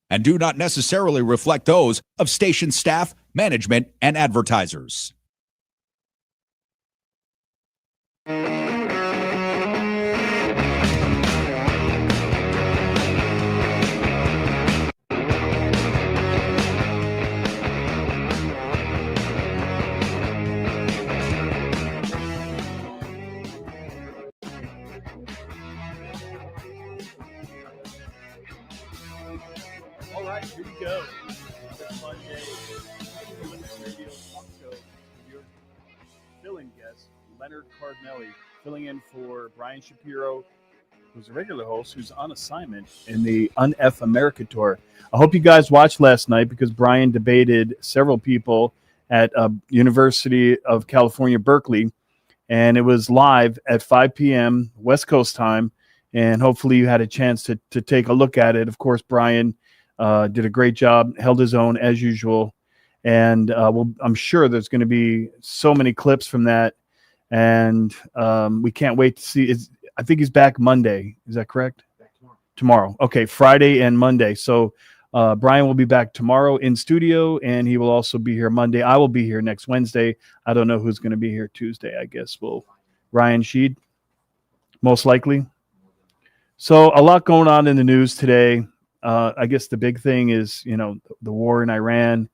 and do not necessarily reflect those of station staff, management, and advertisers. All right, here we go. This Monday, radio talk show. Your filling guest, Leonard Cardinelli, filling in for Brian Shapiro, who's a regular host, who's on assignment in the Un-F America tour. I hope you guys watched last night because Brian debated several people at University of California, Berkeley, and it was live at 5 p.m. West Coast time, and hopefully you had a chance to take a look at it. Of course, Brian did a great job, held his own as usual, and I'm sure there's going to be so many clips from that, and we can't wait to see. I think he's back Monday. Is that correct? Back tomorrow. Okay, Friday and Monday. So Brian will be back tomorrow in studio, and he will also be here Monday. I will be here next Wednesday. I don't know who's going to be here Tuesday. I guess Ryan Shead, most likely. So a lot going on in the news today. I guess the big thing is, the war in Iran.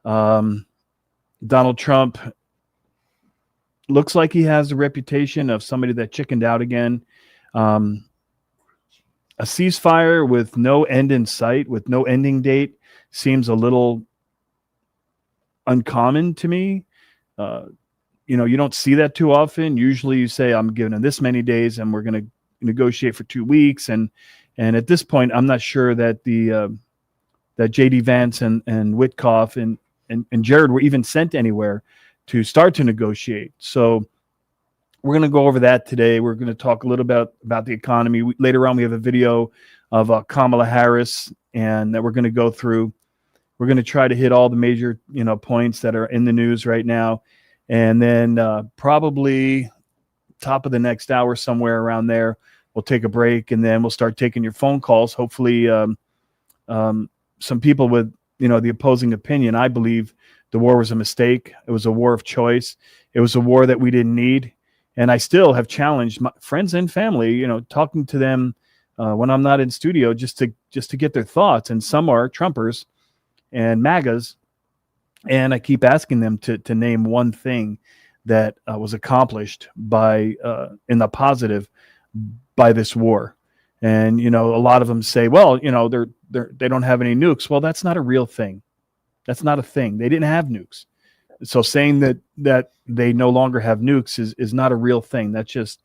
Donald Trump looks like he has a reputation of somebody that chickened out again. A ceasefire with no end in sight, with no ending date, seems a little uncommon to me. You don't see that too often. Usually you say, I'm giving him this many days and we're going to negotiate for 2 weeks. And at this point, I'm not sure that that J.D. Vance and Witkoff and Jared were even sent anywhere to start to negotiate. So we're going to go over that today. We're going to talk a little bit about the economy. Later on, we have a video of Kamala Harris, and that we're going to go through. We're going to try to hit all the major points that are in the news right now. And then probably top of the next hour, somewhere around there, we'll take a break, and then we'll start taking your phone calls. Hopefully some people with the opposing opinion. I believe the war was a mistake. It was a war of choice. It was a war that we didn't need. And I still have challenged my friends and family, talking to them when I'm not in studio, just to get their thoughts. And some are Trumpers and MAGAs, and I keep asking them to name one thing that was accomplished by in the positive by this war. And a lot of them say, well, they don't have any nukes. Well, that's not a real thing. That's not a thing. They didn't have nukes. So saying that they no longer have nukes is not a real thing. That's just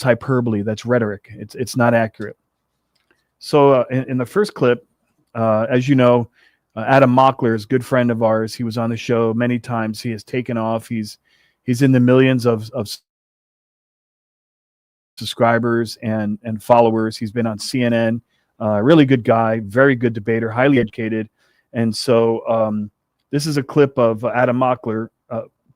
hyperbole. That's rhetoric. It's not accurate. So in the first clip, as you know, Adam Mockler is a good friend of ours. He was on the show many times. He has taken off. He's in the millions of subscribers and followers. He's been on CNN. Really good guy, very good debater, highly educated. And so this is a clip of Adam Mockler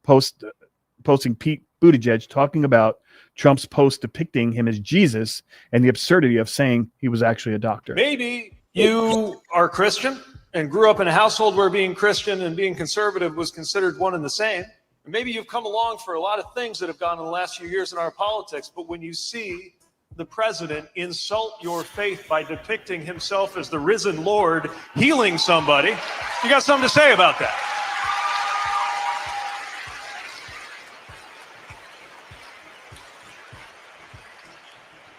posting Pete Buttigieg talking about Trump's post depicting him as Jesus and the absurdity of saying he was actually a doctor. Maybe you are Christian and grew up in a household where being Christian and being conservative was considered one and the same. And maybe you've come along for a lot of things that have gone in the last few years in our politics, but when you see the president insult your faith by depicting himself as the risen Lord healing somebody, you got something to say about that?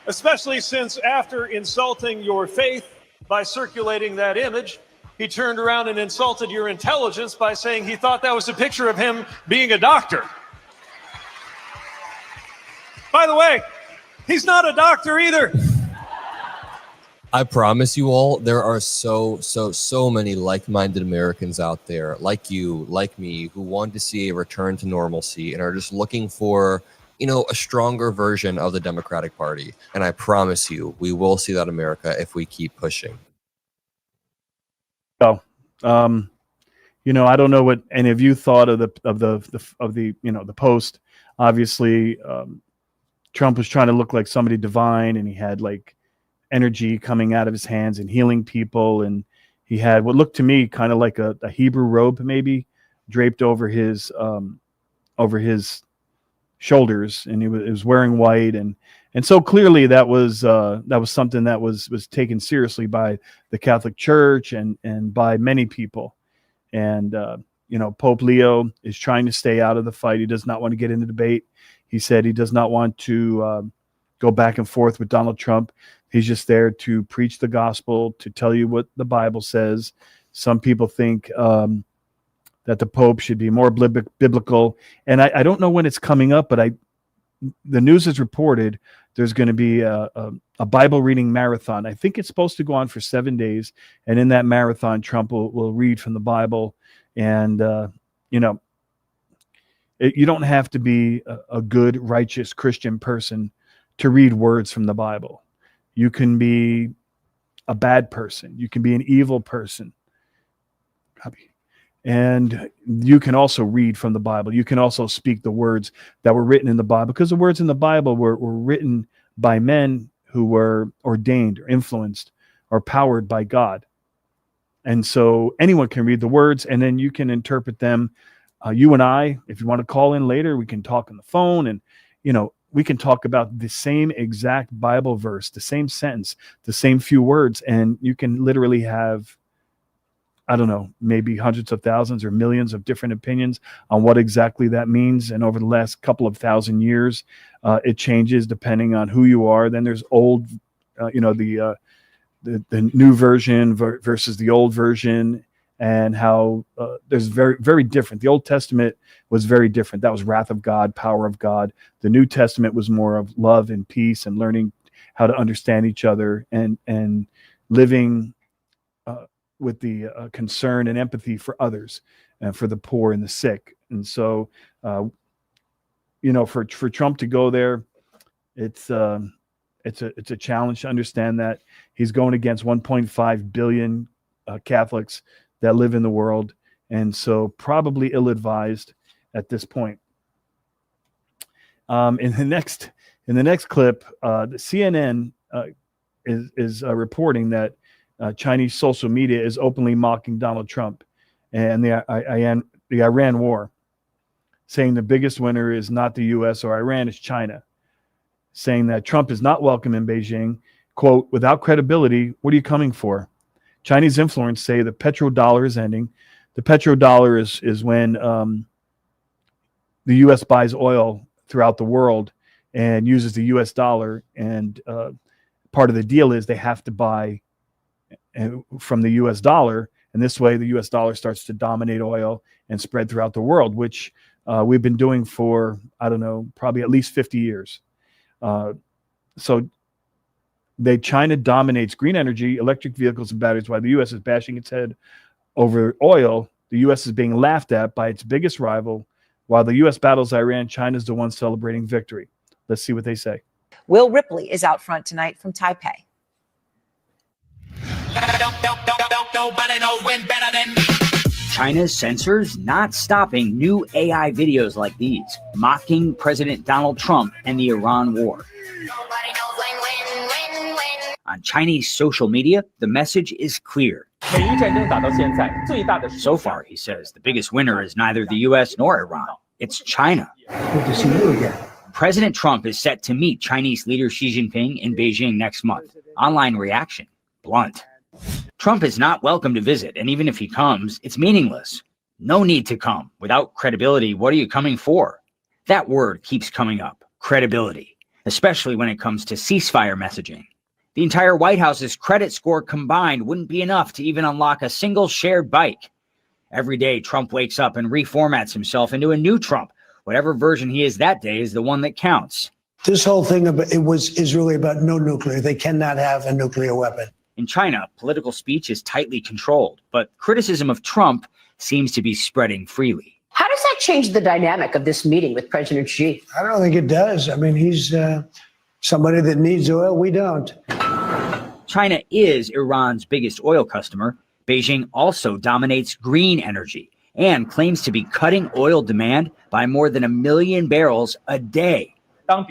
Especially since after insulting your faith by circulating that image, he turned around and insulted your intelligence by saying he thought that was a picture of him being a doctor. By the way, he's not a doctor either. I promise you all, there are so many like-minded Americans out there, like you, like me, who want to see a return to normalcy and are just looking for, a stronger version of the Democratic Party. And I promise you, we will see that America if we keep pushing. Oh, I don't know what any of you thought of the post. Obviously, Trump was trying to look like somebody divine, and he had like energy coming out of his hands and healing people, and He had what looked to me kind of like a Hebrew robe, maybe draped over his shoulders, and he was wearing white, and so clearly that was something that was taken seriously by the Catholic Church and by many people. And Pope Leo is trying to stay out of the fight. He does not want to get into debate. He said he does not want to go back and forth with Donald Trump. He's just there to preach the gospel, to tell you what the Bible says. Some people think that the Pope should be more biblical. And I don't know when it's coming up, but the news has reported there's going to be a Bible reading marathon. I think it's supposed to go on for 7 days. And in that marathon, Trump will read from the Bible. And, you don't have to be a good, righteous Christian person to read words from the Bible. You can be a bad person. You can be an evil person. And you can also read from the Bible. You can also speak the words that were written in the Bible, because the words in the Bible were written by men who were ordained or influenced or powered by God. And so anyone can read the words, and then you can interpret them. You and I, if you want to call in later, we can talk on the phone, and, we can talk about the same exact Bible verse, the same sentence, the same few words, and you can literally have, I don't know, maybe hundreds of thousands or millions of different opinions on what exactly that means. And over the last couple of thousand years, it changes depending on who you are. Then there's old, the new version versus the old version, and how there's very, very different. The Old Testament was very different. That was wrath of God, power of God. The New Testament was more of love and peace and learning how to understand each other and living with the concern and empathy for others and for the poor and the sick. And so, for Trump to go there, it's a challenge to understand that he's going against 1.5 billion Catholics that live in the world, and so probably ill-advised at this point. In the next clip, the CNN is reporting that Chinese social media is openly mocking Donald Trump and the Iran war, saying the biggest winner is not the U.S. or Iran, it's China, saying that Trump is not welcome in Beijing. Quote, "Without credibility, what are you coming for?" Chinese influencers say the petrodollar is ending. The petrodollar is when the U.S. buys oil throughout the world and uses the U.S. dollar. And part of the deal is they have to buy from the U.S. dollar. And this way, the U.S. dollar starts to dominate oil and spread throughout the world, which we've been doing for, I don't know, probably at least 50 years. China dominates green energy, electric vehicles, and batteries, while the U.S. is bashing its head over oil. The U.S. is being laughed at by its biggest rival. While the U.S. battles Iran, China's the one celebrating victory. Let's see what they say. Will Ripley is out front tonight from Taipei. Nobody knows when better than me. China's censors not stopping new AI videos like these, mocking President Donald Trump and the Iran war. On Chinese social media, the message is clear. So far, he says, the biggest winner is neither the U.S. nor Iran. It's China. Good to see you again. President Trump is set to meet Chinese leader Xi Jinping in Beijing next month. Online reaction, blunt. Trump is not welcome to visit, and even if he comes, it's meaningless. No need to come. Without credibility, what are you coming for? That word keeps coming up, credibility, especially when it comes to ceasefire messaging. The entire White House's credit score combined wouldn't be enough to even unlock a single shared bike. Every day, Trump wakes up and reformats himself into a new Trump. Whatever version he is that day is the one that counts. This whole thing is really about no nuclear. They cannot have a nuclear weapon. In China, political speech is tightly controlled, but criticism of Trump seems to be spreading freely. How does that change the dynamic of this meeting with President Xi? I don't think it does. I mean, he's somebody that needs oil. We don't. China is Iran's biggest oil customer. Beijing also dominates green energy and claims to be cutting oil demand by more than 1 million barrels a day. While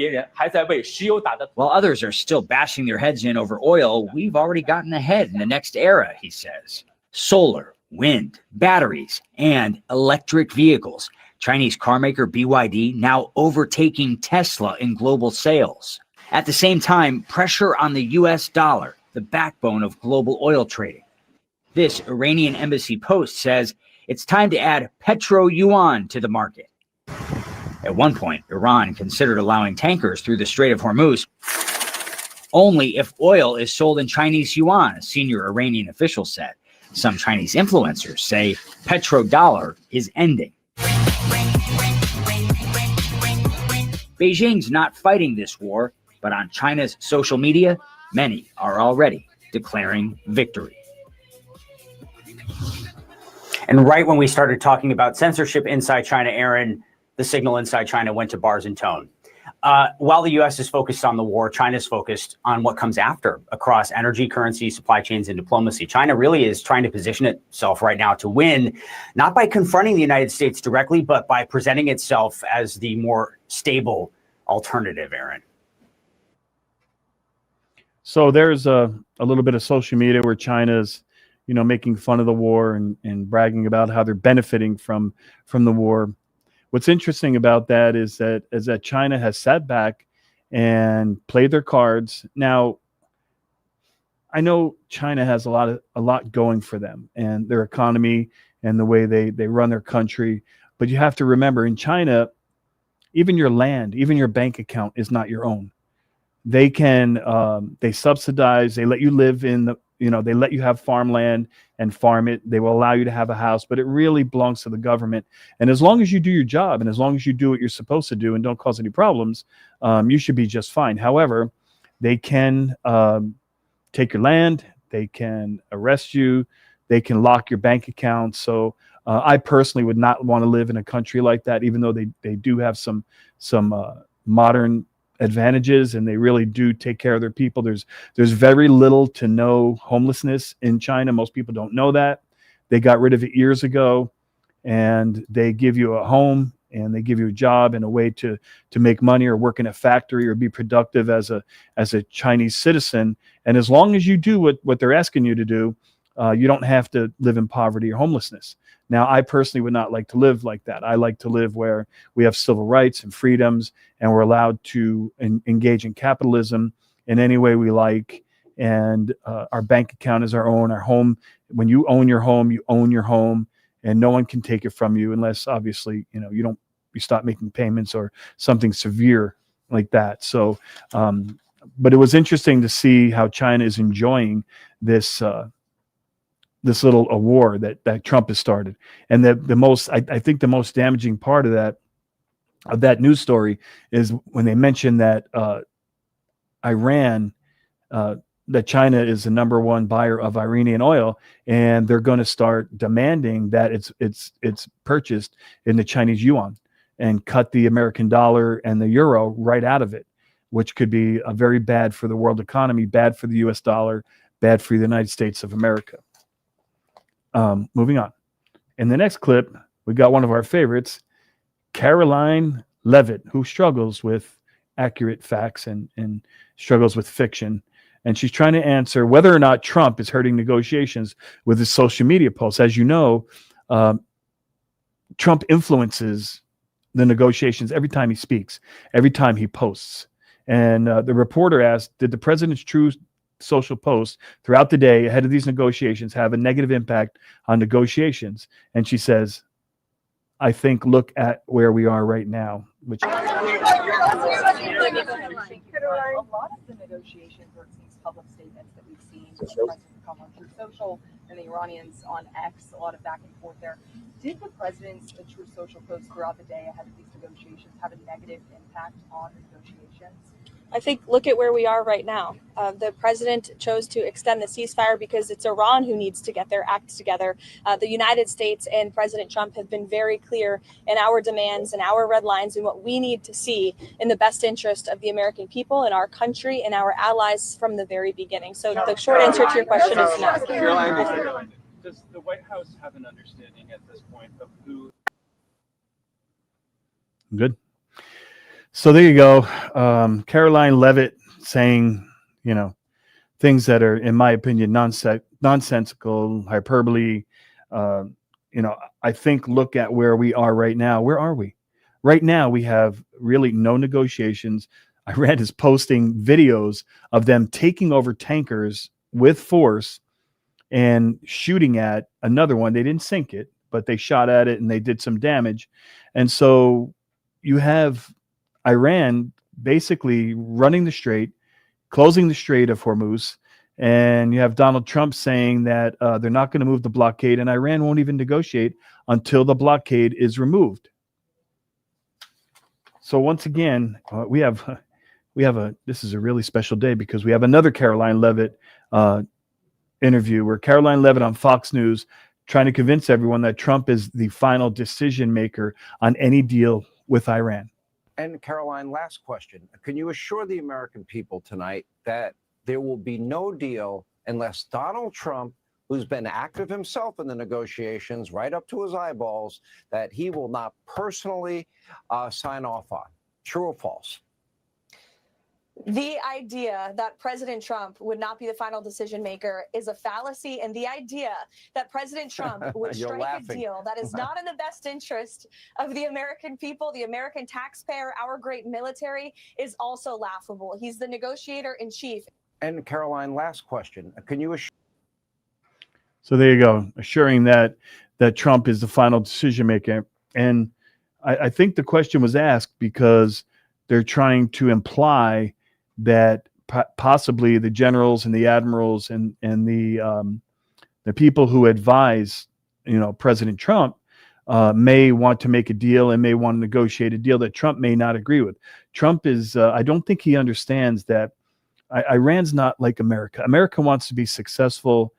others are still bashing their heads in over oil, we've already gotten ahead in the next era, he says. solar, wind, batteries, and electric vehicles. Chinese carmaker BYD now overtaking Tesla in global sales. At the same time, pressure on the US dollar, the backbone of global oil trading. This Iranian embassy post says it's time to add petro yuan to the market. At one point, Iran considered allowing tankers through the Strait of Hormuz only if oil is sold in Chinese yuan, a senior Iranian official said. Some Chinese influencers say petrodollar is ending. Beijing's not fighting this war, but on China's social media, many are already declaring victory. And right when we started talking about censorship inside China, Aaron, the signal inside China went to bars and tone. While the U.S. is focused on the war, China's focused on what comes after across energy, currency, supply chains, and diplomacy. China really is trying to position itself right now to win, not by confronting the United States directly, but by presenting itself as the more stable alternative, Aaron. So there's a little bit of social media where China's, making fun of the war and bragging about how they're benefiting from the war. What's interesting about that is that China has sat back and played their cards. Now, I know China has a lot going for them and their economy and the way they run their country. But you have to remember, in China, even your land, even your bank account is not your own. They they subsidize, they let you live they let you have farmland and farm it. They will allow you to have a house, but it really belongs to the government. And as long as you do your job and as long as you do what you're supposed to do and don't cause any problems, you should be just fine. However, they can take your land, they can arrest you, they can lock your bank account. So I personally would not want to live in a country like that, even though they do have some modern advantages and they really do take care of their people. There's very little to no homelessness in China. Most people don't know that. They got rid of it years ago, and they give you a home and they give you a job and a way to make money or work in a factory or be productive as a Chinese citizen. And as long as you do what they're asking you to do, you don't have to live in poverty or homelessness. Now, I personally would not like to live like that. I like to live where we have civil rights and freedoms, and we're allowed to engage in capitalism in any way we like. And our bank account is our own. Our home, when you own your home, you own your home, and no one can take it from you unless, obviously, you stop making payments or something severe like that. So, but it was interesting to see how China is enjoying this little war that Trump has started. And I think the most damaging part of that news story is when they mentioned that Iran, that China is the number one buyer of Iranian oil, and they're going to start demanding that it's purchased in the Chinese yuan and cut the American dollar and the euro right out of it, which could be very bad for the world economy, bad for the US dollar, bad for the United States of America. Moving on. In the next clip, we got one of our favorites, Caroline Leavitt, who struggles with accurate facts and struggles with fiction. And she's trying to answer whether or not Trump is hurting negotiations with his social media posts. As you know, Trump influences the negotiations every time he speaks, every time he posts. And the reporter asked, did the president's true social posts throughout the day ahead of these negotiations have a negative impact on negotiations? And she says, I think, look at where we are right now. Which a lot of the negotiations or these public statements that we've seen from the president come on Truth Social and the Iranians on X, a lot of back and forth there. Did the president's Truth Social posts throughout the day ahead of these negotiations have a negative impact on the negotiations? I think look at where we are right now. The president chose to extend the ceasefire because it's Iran who needs to get their act together. The United States and President Trump have been very clear in our demands and our red lines and what we need to see in the best interest of the American people and our country and our allies from the very beginning. So the short answer to your question is no. Does the White House have an understanding at this point of who? Good. So there you go. Caroline Leavitt saying, things that are, in my opinion, non nonsensical, hyperbole. I think look at where we are right now. Where are we? Right now, we have really no negotiations. Iran is posting videos of them taking over tankers with force and shooting at another one. They didn't sink it, but they shot at it and they did some damage. And so you have Iran basically running the strait, closing the Strait of Hormuz, and you have Donald Trump saying that they're not going to move the blockade, and Iran won't even negotiate until the blockade is removed. So once again, this is a really special day because we have another Caroline Leavitt interview where Caroline Leavitt on Fox News trying to convince everyone that Trump is the final decision maker on any deal with Iran. And Caroline, last question. Can you assure the American people tonight that there will be no deal unless Donald Trump, who's been active himself in the negotiations right up to his eyeballs, that he will not personally sign off on? True or false? The idea that President Trump would not be the final decision maker is a fallacy. And the idea that President Trump would strike a deal that is not in the best interest of the American people, the American taxpayer, our great military, is also laughable. He's the negotiator in chief. And Caroline, last question. Can you assure? So there you go, assuring that Trump is the final decision maker. And I think the question was asked because they're trying to imply that possibly the generals and the admirals and the people who advise, President Trump may want to make a deal and may want to negotiate a deal that Trump may not agree with. Trump is, I don't think he understands that Iran's not like America. America wants to be successful.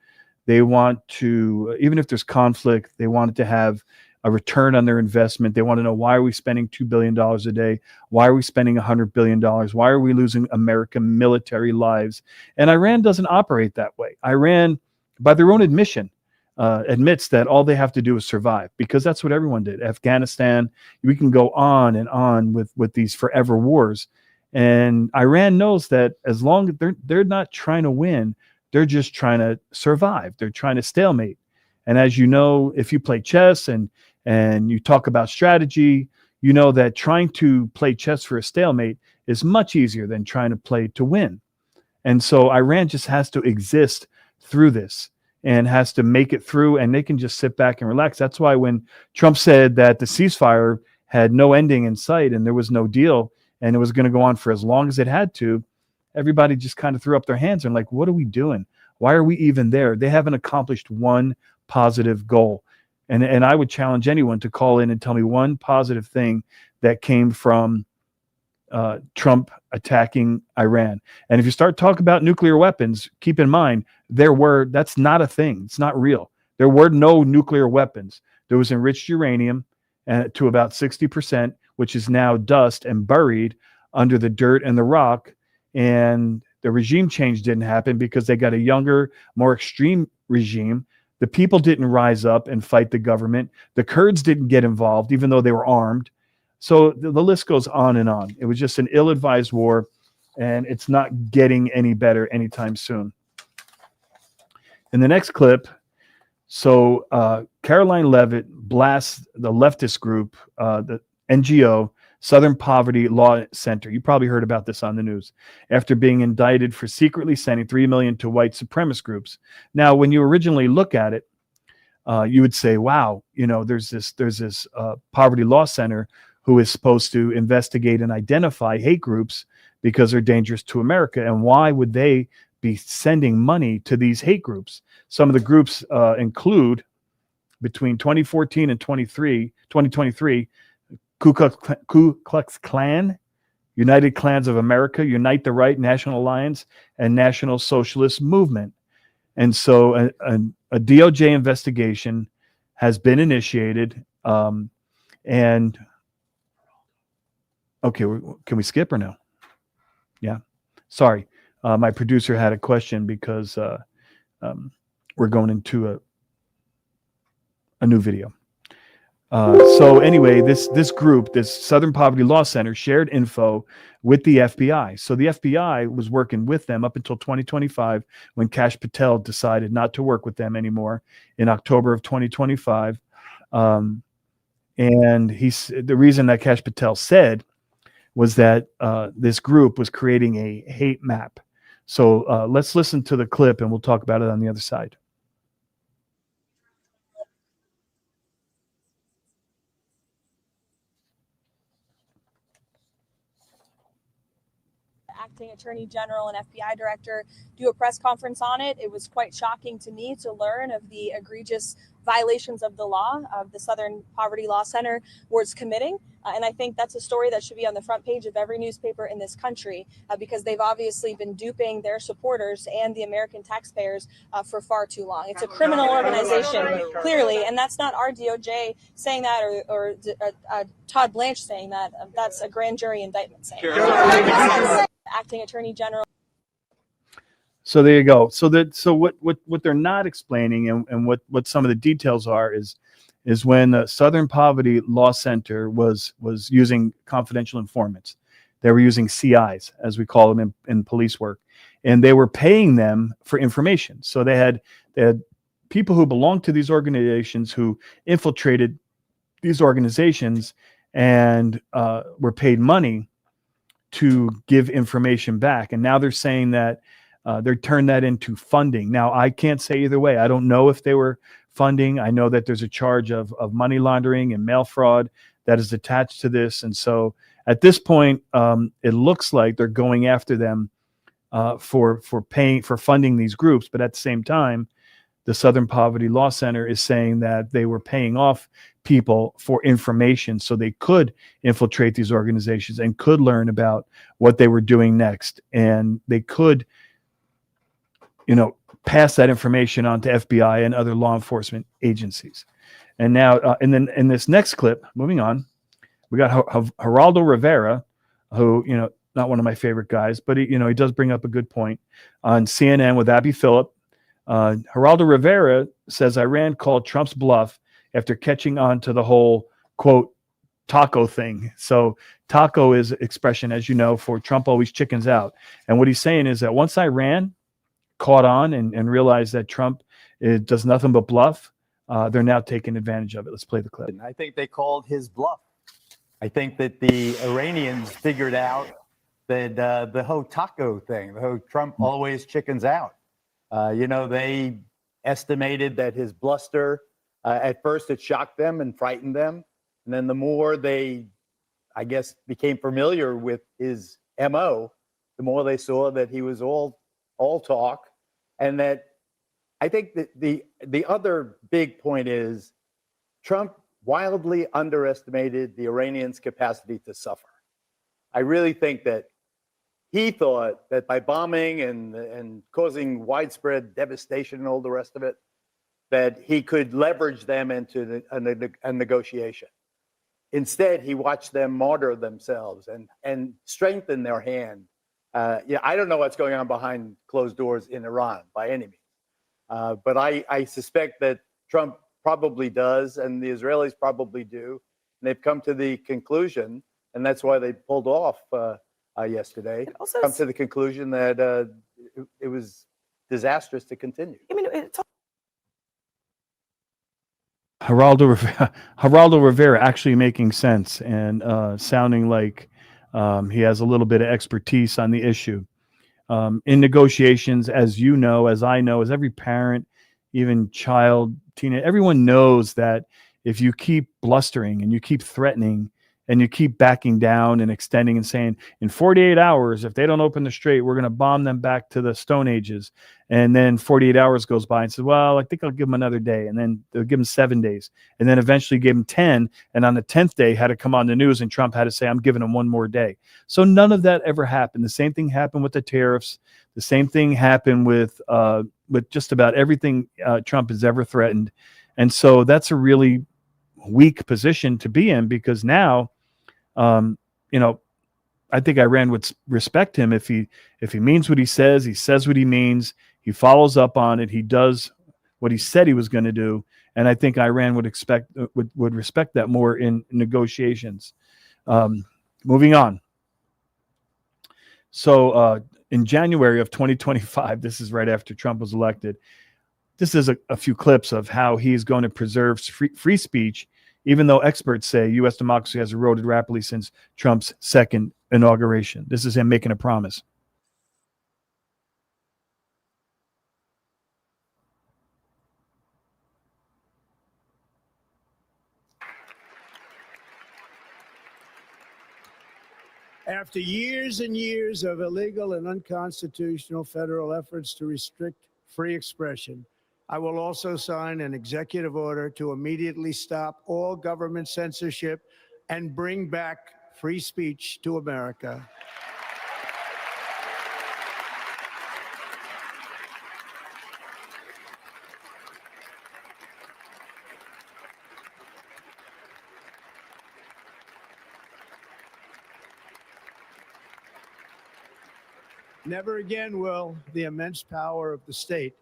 They want to, even if there's conflict, they want it to have a return on their investment. They want to know, why are we spending $2 billion a day? Why are we spending $100 billion? Why are we losing American military lives? And Iran doesn't operate that way. Iran, by their own admission, admits that all they have to do is survive, because that's what everyone did. Afghanistan, we can go on and on with these forever wars. And Iran knows that as long as they're not trying to win, they're just trying to survive. They're trying to stalemate. And as you know, if you play chess and you talk about strategy, you know that trying to play chess for a stalemate is much easier than trying to play to win. And so Iran just has to exist through this and has to make it through, and they can just sit back and relax. That's why when Trump said that the ceasefire had no ending in sight and there was no deal and it was going to go on for as long as it had to, everybody just kind of threw up their hands and like, what are we doing? Why are we even there? They haven't accomplished one positive goal. And I would challenge anyone to call in and tell me one positive thing that came from Trump attacking Iran. And if you start talking about nuclear weapons, keep in mind, that's not a thing. It's not real. There were no nuclear weapons. There was enriched uranium to about 60%, which is now dust and buried under the dirt and the rock. And the regime change didn't happen because they got a younger, more extreme regime. The people didn't rise up and fight the government. The Kurds didn't get involved, even though they were armed. So the list goes on and on. It was just an ill-advised war, and it's not getting any better anytime soon. In the next clip, Caroline Leavitt blasts the leftist group, the NGO, Southern Poverty Law Center. You probably heard about this on the news, after being indicted for secretly sending $3 million to white supremacist groups. Now, when you originally look at it, you would say, wow, there's this Poverty Law Center who is supposed to investigate and identify hate groups because they're dangerous to America. And why would they be sending money to these hate groups? Some of the groups include, between 2014 and 2023, Ku Klux Klan, United Klans of America, Unite the Right, National Alliance, and National Socialist Movement. And so a DOJ investigation has been initiated. And okay, can we skip or no? Yeah, sorry. My producer had a question because we're going into a new video. So anyway, this group, this Southern Poverty Law Center, shared info with the FBI. So the FBI was working with them up until 2025, when Kash Patel decided not to work with them anymore in October of 2025. And the reason that Kash Patel said was that this group was creating a hate map. So let's listen to the clip, and we'll talk about it on the other side. Acting Attorney General and FBI Director do a press conference on it. It was quite shocking to me to learn of the egregious violations of the law of the Southern Poverty Law Center was committing. And I think that's a story that should be on the front page of every newspaper in this country, because they've obviously been duping their supporters and the American taxpayers for far too long. It's a criminal organization, clearly, and that's not our DOJ saying that or Todd Blanche saying that. That's a grand jury indictment saying that. Acting Attorney General. So there you go. So what they're not explaining, and what some of the details are, is when the Southern Poverty Law Center was using confidential informants. They were using CIs, as we call them in police work, and they were paying them for information. So they had people who belonged to these organizations who infiltrated these organizations and were paid money to give information back. And now they're saying that they turned that into funding. Now, I can't say either way. I don't know if they were funding. I know that there's a charge of money laundering and mail fraud that is attached to this. And so at this point, it looks like they're going after them for funding these groups. But at the same time, the Southern Poverty Law Center is saying that they were paying off people for information so they could infiltrate these organizations and could learn about what they were doing next. And they could, pass that information on to FBI and other law enforcement agencies. And now, and then in this next clip, moving on, we got Geraldo Rivera, who, not one of my favorite guys, but he does bring up a good point on CNN with Abby Phillip. Geraldo Rivera says Iran called Trump's bluff after catching on to the whole, quote, taco thing. So taco is expression, as you know, for Trump always chickens out. And what he's saying is that once Iran caught on and realized that Trump does nothing but bluff, they're now taking advantage of it. Let's play the clip. I think they called his bluff. I think that the Iranians figured out that the whole taco thing, the whole Trump always chickens out. They estimated that his bluster, at first it shocked them and frightened them. And then the more they, I guess, became familiar with his MO, the more they saw that he was all talk. And that I think that the other big point is Trump wildly underestimated the Iranians' capacity to suffer. I really think that he thought that by bombing and causing widespread devastation and all the rest of it, that he could leverage them into a negotiation. Instead, he watched them martyr themselves and strengthen their hand. I don't know what's going on behind closed doors in Iran by any means, but I suspect that Trump probably does, and the Israelis probably do. And they've come to the conclusion, and that's why they pulled off yesterday, come to the conclusion that it was disastrous to continue. I mean, it's Geraldo Rivera actually making sense and sounding like he has a little bit of expertise on the issue. In negotiations, as you know, as I know, as every parent, even child, teenager, everyone knows that if you keep blustering and you keep threatening and you keep backing down and extending and saying, in 48 hours, if they don't open the strait, we're going to bomb them back to the Stone Ages. And then 48 hours goes by and says, well, I think I'll give them another day. And then they'll give them 7 days. And then eventually give them 10. And on the 10th day had to come on the news and Trump had to say, I'm giving them one more day. So none of that ever happened. The same thing happened with the tariffs. The same thing happened with just about everything Trump has ever threatened. And so that's a really weak position to be in, because now, I think Iran would respect him if he means what he says what he means, he follows up on it, he does what he said he was going to do. And I think Iran would respect that more in negotiations. Moving on. So in January of 2025, this is right after Trump was elected. This is a few clips of how he's going to preserve free speech, even though experts say U.S. democracy has eroded rapidly since Trump's second inauguration. This is him making a promise. After years and years of illegal and unconstitutional federal efforts to restrict free expression, I will also sign an executive order to immediately stop all government censorship and bring back free speech to America. Never again will the immense power of the state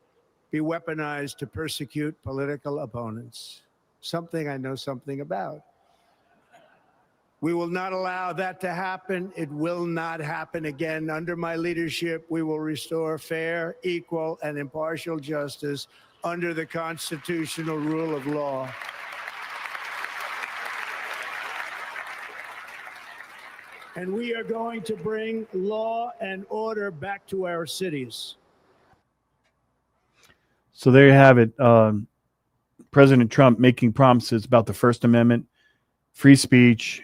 be weaponized to persecute political opponents, something I know something about. We will not allow that to happen. It will not happen again. Under my leadership, we will restore fair, equal, and impartial justice under the constitutional rule of law. And we are going to bring law and order back to our cities. So there you have it. President Trump making promises about the First Amendment, free speech,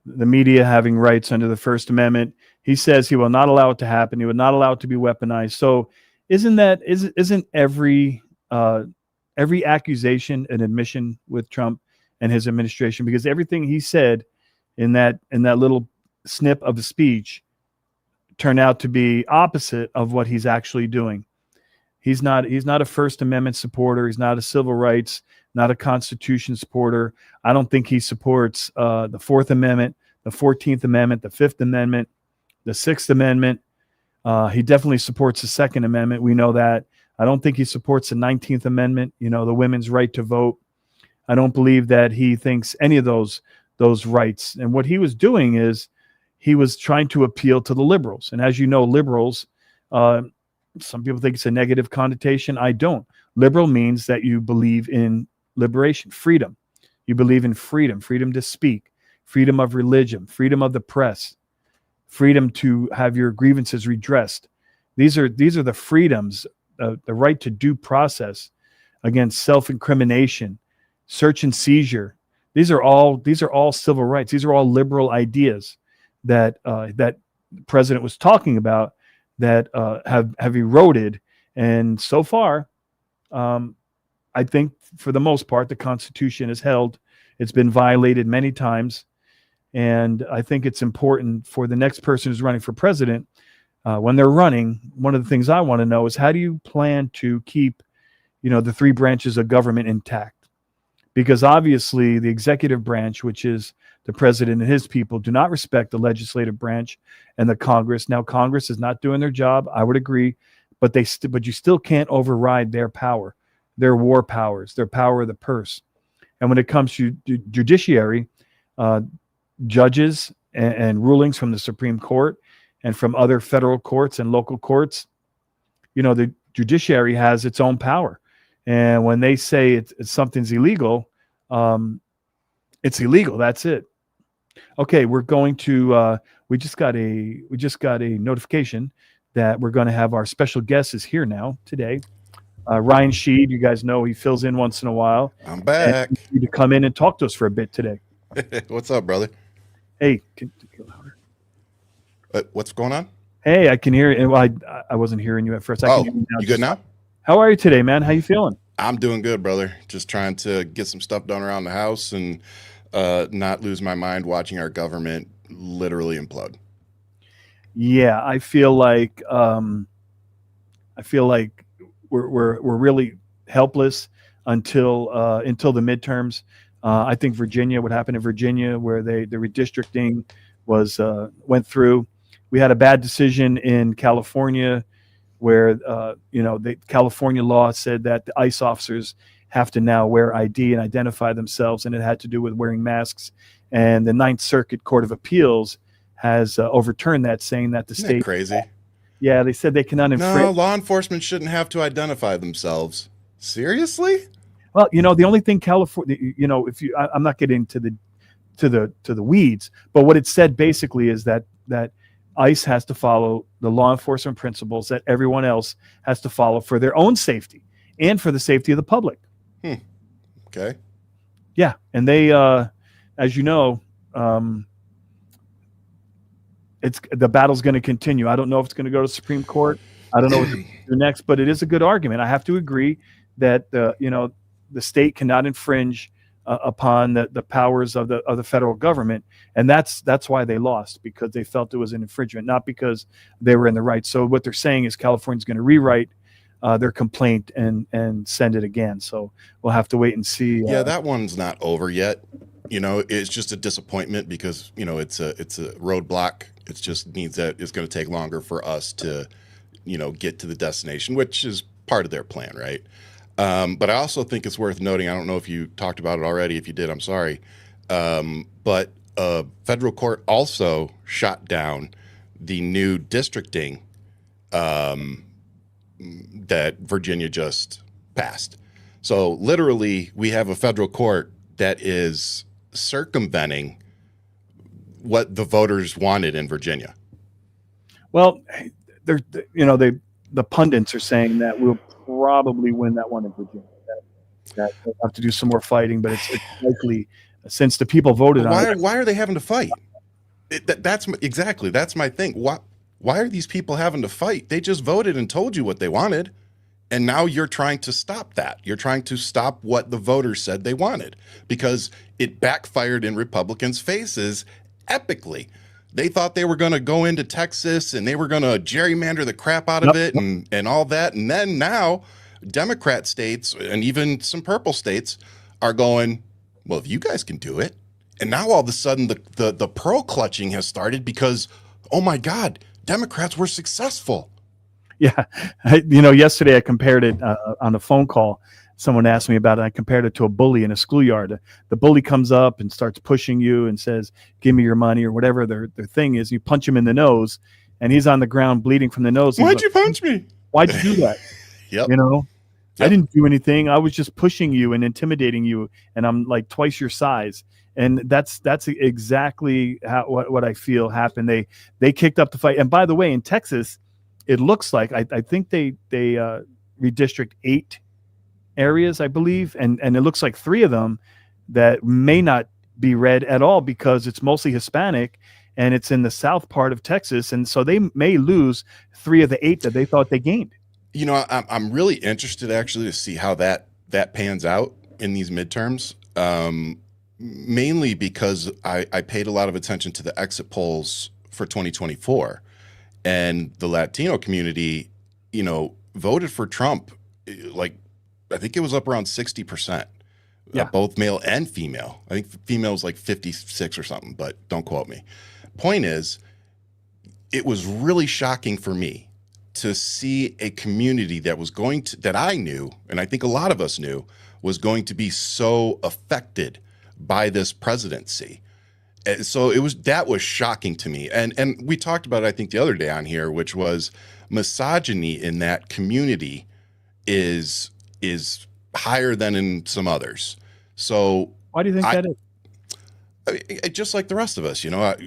the media having rights under the First Amendment. He says he will not allow it to happen. He will not allow it to be weaponized. So isn't every accusation an admission with Trump and his administration? Because everything he said in that little snip of a speech turned out to be opposite of what he's actually doing. He's not a First Amendment supporter. He's not a civil rights, not a Constitution supporter. I don't think he supports the Fourth Amendment, the 14th Amendment, the Fifth Amendment, the Sixth Amendment. He definitely supports the Second Amendment. We know that. I don't think he supports the 19th Amendment, the women's right to vote. I don't believe that he thinks any of those rights. And what he was doing is he was trying to appeal to the liberals. And as you know, liberals, some people think it's a negative connotation. I don't. Liberal means that you believe in liberation, freedom. You believe in freedom to speak, freedom of religion, freedom of the press, freedom to have your grievances redressed. These are the freedoms, the right to due process against self-incrimination, search and seizure. These are all civil rights. These are all liberal ideas that that the president was talking about that have eroded. And so far, I think for the most part, the Constitution is held. It's been violated many times. And I think it's important for the next person who's running for president, when they're running, one of the things I want to know is, how do you plan to keep, the three branches of government intact? Because obviously the executive branch, which is the president and his people, do not respect the legislative branch and the Congress. Now, Congress is not doing their job. I would agree, but you still can't override their power, their war powers, their power of the purse. And when it comes to judiciary, judges and rulings from the Supreme Court and from other federal courts and local courts, the judiciary has its own power. And when they say something's illegal, it's illegal. That's it. Okay, we're going to. We just got a notification that we're going to have our special guest is here now today. Ryan Shead, you guys know he fills in once in a while. I'm back. And he to come in and talk to us for a bit today. What's up, brother? Hey, what's going on? Hey, I can hear you. Well, I wasn't hearing you at first. I can hear you now. You good now? How are you today, man? How you feeling? I'm doing good, brother. Just trying to get some stuff done around the house and not lose my mind watching our government literally implode. Yeah, I feel like we're really helpless until the midterms. I think Virginia, what happened in Virginia, where the redistricting went through. We had a bad decision in California where the California law said that the ICE officers have to now wear ID and identify themselves, and it had to do with wearing masks. And the Ninth Circuit Court of Appeals has overturned that, saying that the Isn't state that crazy? Yeah, they said they cannot No, infringe. law enforcement shouldn't have to identify themselves. Seriously? Well, the only thing California, if you, I'm not getting to the weeds, but what it said basically is that ICE has to follow the law enforcement principles that everyone else has to follow for their own safety and for the safety of the public. Okay. Yeah, and they, as you know, the battle's going to continue. I don't know if it's going to go to Supreme Court. I don't know what to do next, but it is a good argument. I have to agree that the state cannot infringe upon the powers of the federal government, and that's why they lost, because they felt it was an infringement, not because they were in the right. So what they're saying is California's going to rewrite their complaint and send it again. So we'll have to wait and see. Yeah, that one's not over yet. It's just a disappointment because it's a roadblock. It just means that it's going to take longer for us to get to the destination, which is part of their plan, right? But I also think it's worth noting, I don't know if you talked about it already. If you did, I'm sorry. But a federal court also shot down the new districting that Virginia just passed. So literally, we have a federal court that is circumventing what the voters wanted in Virginia. Well, the pundits are saying that we'll probably win that one in Virginia. That we'll have to do some more fighting, but it's likely, since the people voted on it. Why are they having to fight? That's my thing. Why are these people having to fight? They just voted and told you what they wanted. And now you're trying to stop that. You're trying to stop what the voters said they wanted, because it backfired in Republicans' faces epically. They thought they were going to go into Texas and they were going to gerrymander the crap out of it and all that. And then now Democrat states and even some purple states are going, well, if you guys can do it. And now all of a sudden the pearl clutching has started because, oh my God, Democrats were successful. Yeah. Yesterday I compared it on a phone call. Someone asked me about it. I compared it to a bully in a schoolyard. The bully comes up and starts pushing you and says, give me your money, or whatever their thing is. You punch him in the nose and he's on the ground bleeding from the nose. Why'd you punch me? Why'd you do that? Yep. I didn't do anything. I was just pushing you and intimidating you, and I'm like twice your size. And that's exactly what I feel happened. They kicked up the fight. And by the way, in Texas, it looks like I think they redistrict 8 areas, I believe, and it looks like 3 of them that may not be red at all because it's mostly Hispanic and it's in the south part of Texas, and so they may lose 3 of the 8 that they thought they gained. I'm really interested actually to see how that pans out in these midterms, mainly because I paid a lot of attention to the exit polls for 2024. And the Latino community, voted for Trump. Like, I think it was up around 60%, both male and female. I think female was like 56 or something, but don't quote me. Point is, it was really shocking for me to see a community that I knew, and I think a lot of us knew, was going to be so affected by this presidency. So that was shocking to me. And we talked about it, I think, the other day on here, which was misogyny in that community is higher than in some others. So why do you think that is? Just like the rest of us,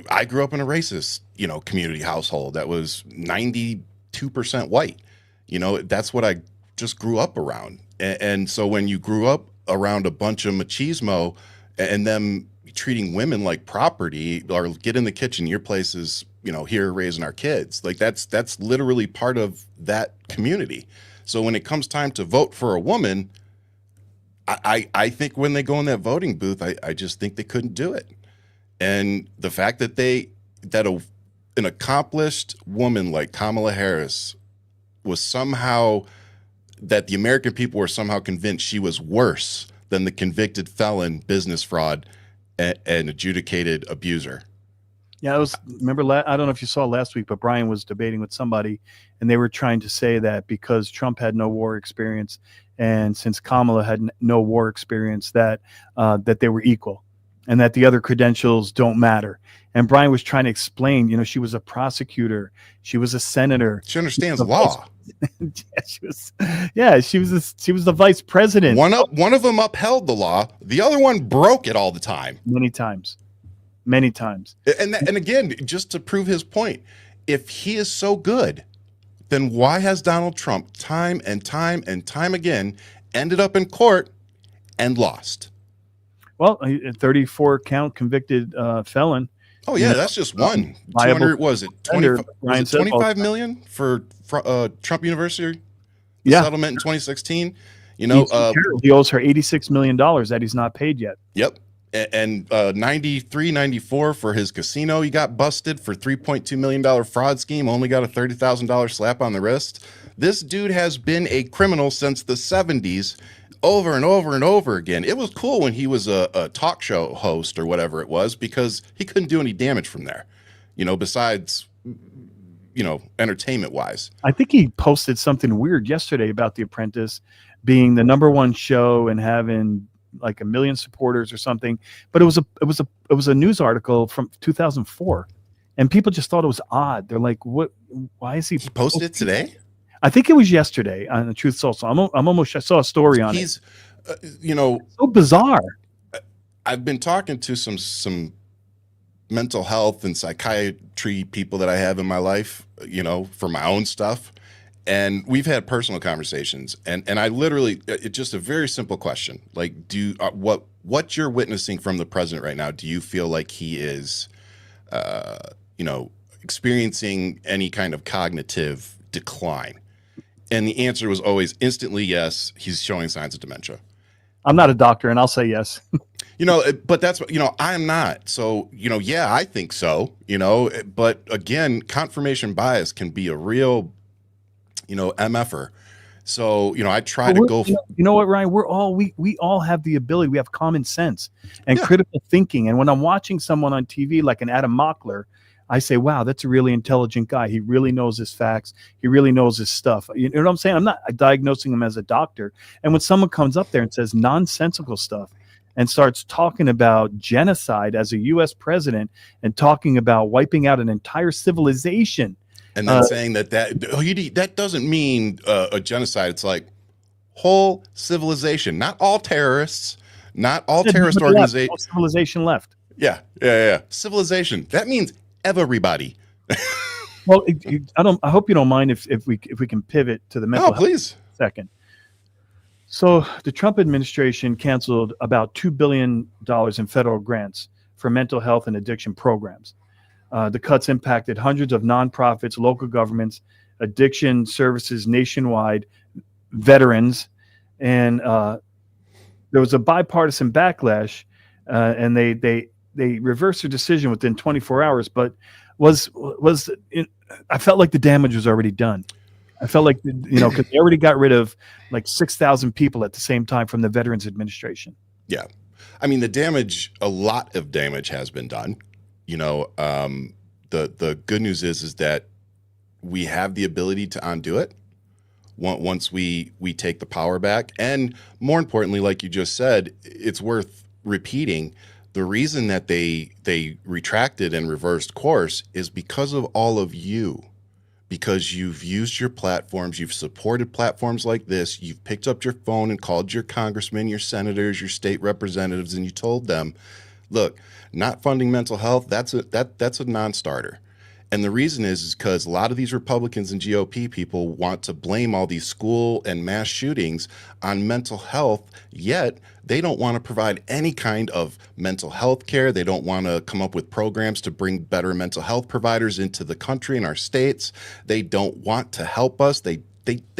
I grew up in a racist, community household that was 92% white. That's what I just grew up around. And so when you grew up around a bunch of machismo and them treating women like property, or get in the kitchen, your place is, here raising our kids. Like that's literally part of that community. So when it comes time to vote for a woman, I think when they go in that voting booth, I just think they couldn't do it. And the fact that an accomplished woman like Kamala Harris was that the American people were somehow convinced she was worse than the convicted felon, business fraud, and adjudicated abuser. Yeah, remember, I don't know if you saw last week, but Brian was debating with somebody, and they were trying to say that because Trump had no war experience, and since Kamala had no war experience, that that they were equal, and that the other credentials don't matter. And Brian was trying to explain, she was a prosecutor, she was a senator, She understands law. she was the vice president. One of them upheld the law. The other one broke it all the time. Many times. And again, just to prove his point, if he is so good, then why has Donald Trump time and time and time again ended up in court and lost? Well, a 34 count convicted felon. Oh yeah, that's just one. 200 was it 25 million for Trump University settlement in 2016? He owes her $86 million that he's not paid yet. Yep. And 93, 94 for his casino. He got busted for $3.2 million fraud scheme. Only got a $30,000 slap on the wrist. This dude has been a criminal since the 70s, over and over and over again. It was cool when he was a talk show host or whatever it was, because he couldn't do any damage from there, besides, entertainment wise. I think he posted something weird yesterday about The Apprentice being the #1 show and having like 1 million supporters or something, but it was a news article from 2004, and people just thought it was odd. They're like, "What? Why is he posted it today?" I think it was yesterday on the Truth Social. I saw a story on it. So bizarre. I've been talking to some mental health and psychiatry people that I have in my life, for my own stuff. And we've had personal conversations, and I literally, it's just a very simple question. Like, what you're witnessing from the president right now, do you feel like he is, experiencing any kind of cognitive decline? And the answer was always instantly yes, he's showing signs of dementia. I'm not a doctor, and I'll say yes. But that's what, I'm not. So, yeah, I think so, but again, confirmation bias can be a real, MFer. So, I try to go. You know what, Ryan? We all have the ability. We have common sense and critical thinking. And when I'm watching someone on TV like an Adam Mockler, I say, wow, that's a really intelligent guy. He really knows his facts. He really knows his stuff. You know what I'm saying? I'm not diagnosing him as a doctor. And when someone comes up there and says nonsensical stuff and starts talking about genocide as a U.S. president and talking about wiping out an entire civilization, and then saying that doesn't mean a genocide. It's like whole civilization, not all terrorists, not all terrorist organizations. Civilization left. Yeah. Civilization. That means everybody. Well, I hope you don't mind if we can pivot to the mental health please. Second. So the Trump administration canceled about $2 billion in federal grants for mental health and addiction programs. The cuts impacted hundreds of nonprofits, local governments, addiction services nationwide, veterans, and there was a bipartisan backlash, and they reversed their decision within 24 hours. But I felt like the damage was already done. I felt like because they already got rid of like 6,000 people at the same time from the Veterans Administration. Yeah, I mean a lot of damage has been done. The good news is that we have the ability to undo it once we take the power back. And more importantly, like you just said, it's worth repeating. The reason that they retracted and reversed course is because of all of you, because you've used your platforms, you've supported platforms like this, you've picked up your phone and called your congressmen, your senators, your state representatives, and you told them, look, not funding mental health, that's a non-starter. And the reason is because a lot of these Republicans and GOP people want to blame all these school and mass shootings on mental health, yet they don't want to provide any kind of mental health care. They don't want to come up with programs to bring better mental health providers into the country and our states. They don't want to help us. They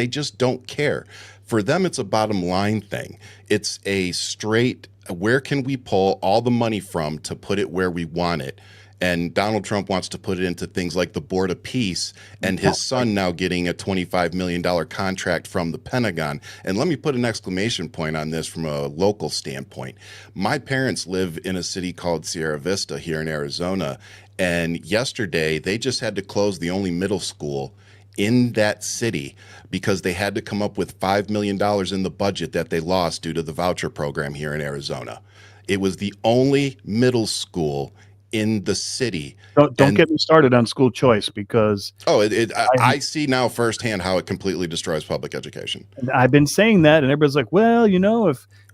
just don't care. For them, it's a bottom line thing. It's a straight, where can we pull all the money from to put it where we want it? And Donald Trump wants to put it into things like the Board of Peace, and his son now getting a $25 million contract from the Pentagon. And let me put an exclamation point on this from a local standpoint. My parents live in a city called Sierra Vista here in Arizona, and yesterday they just had to close the only middle school in that city because they had to come up with $5 million in the budget that they lost due to the voucher program here in Arizona. It was the only middle school in the city. Don't get me started on school choice, because I see now firsthand how it completely destroys public education. I've been saying that, and everybody's like, well,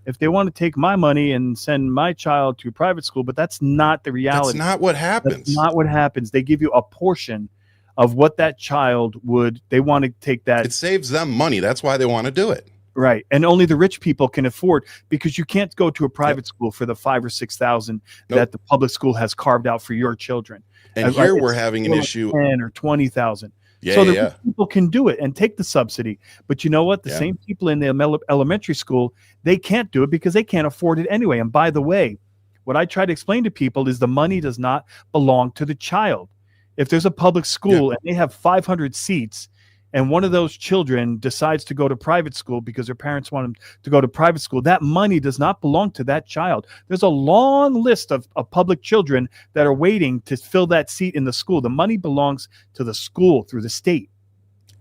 if they want to take my money and send my child to private school, but that's not the reality. That's not what happens. That's not what happens. They give you a portion of what that child would. They want to take that. It saves them money. That's why they want to do it. Right. And only the rich people can afford, because you can't go to a private school for the $5,000 or $6,000 that the public school has carved out for your children. And here we're having an issue. 10 or 20,000. Yeah, so the yeah. rich people can do it and take the subsidy. But you know what? The same people in the elementary school, they can't do it because they can't afford it anyway. And by the way, what I try to explain to people is the money does not belong to the child. If there's a public school and they have 500 seats, and one of those children decides to go to private school because their parents want them to go to private school, that money does not belong to that child. There's a long list of public children that are waiting to fill that seat in the school. The money belongs to the school through the state.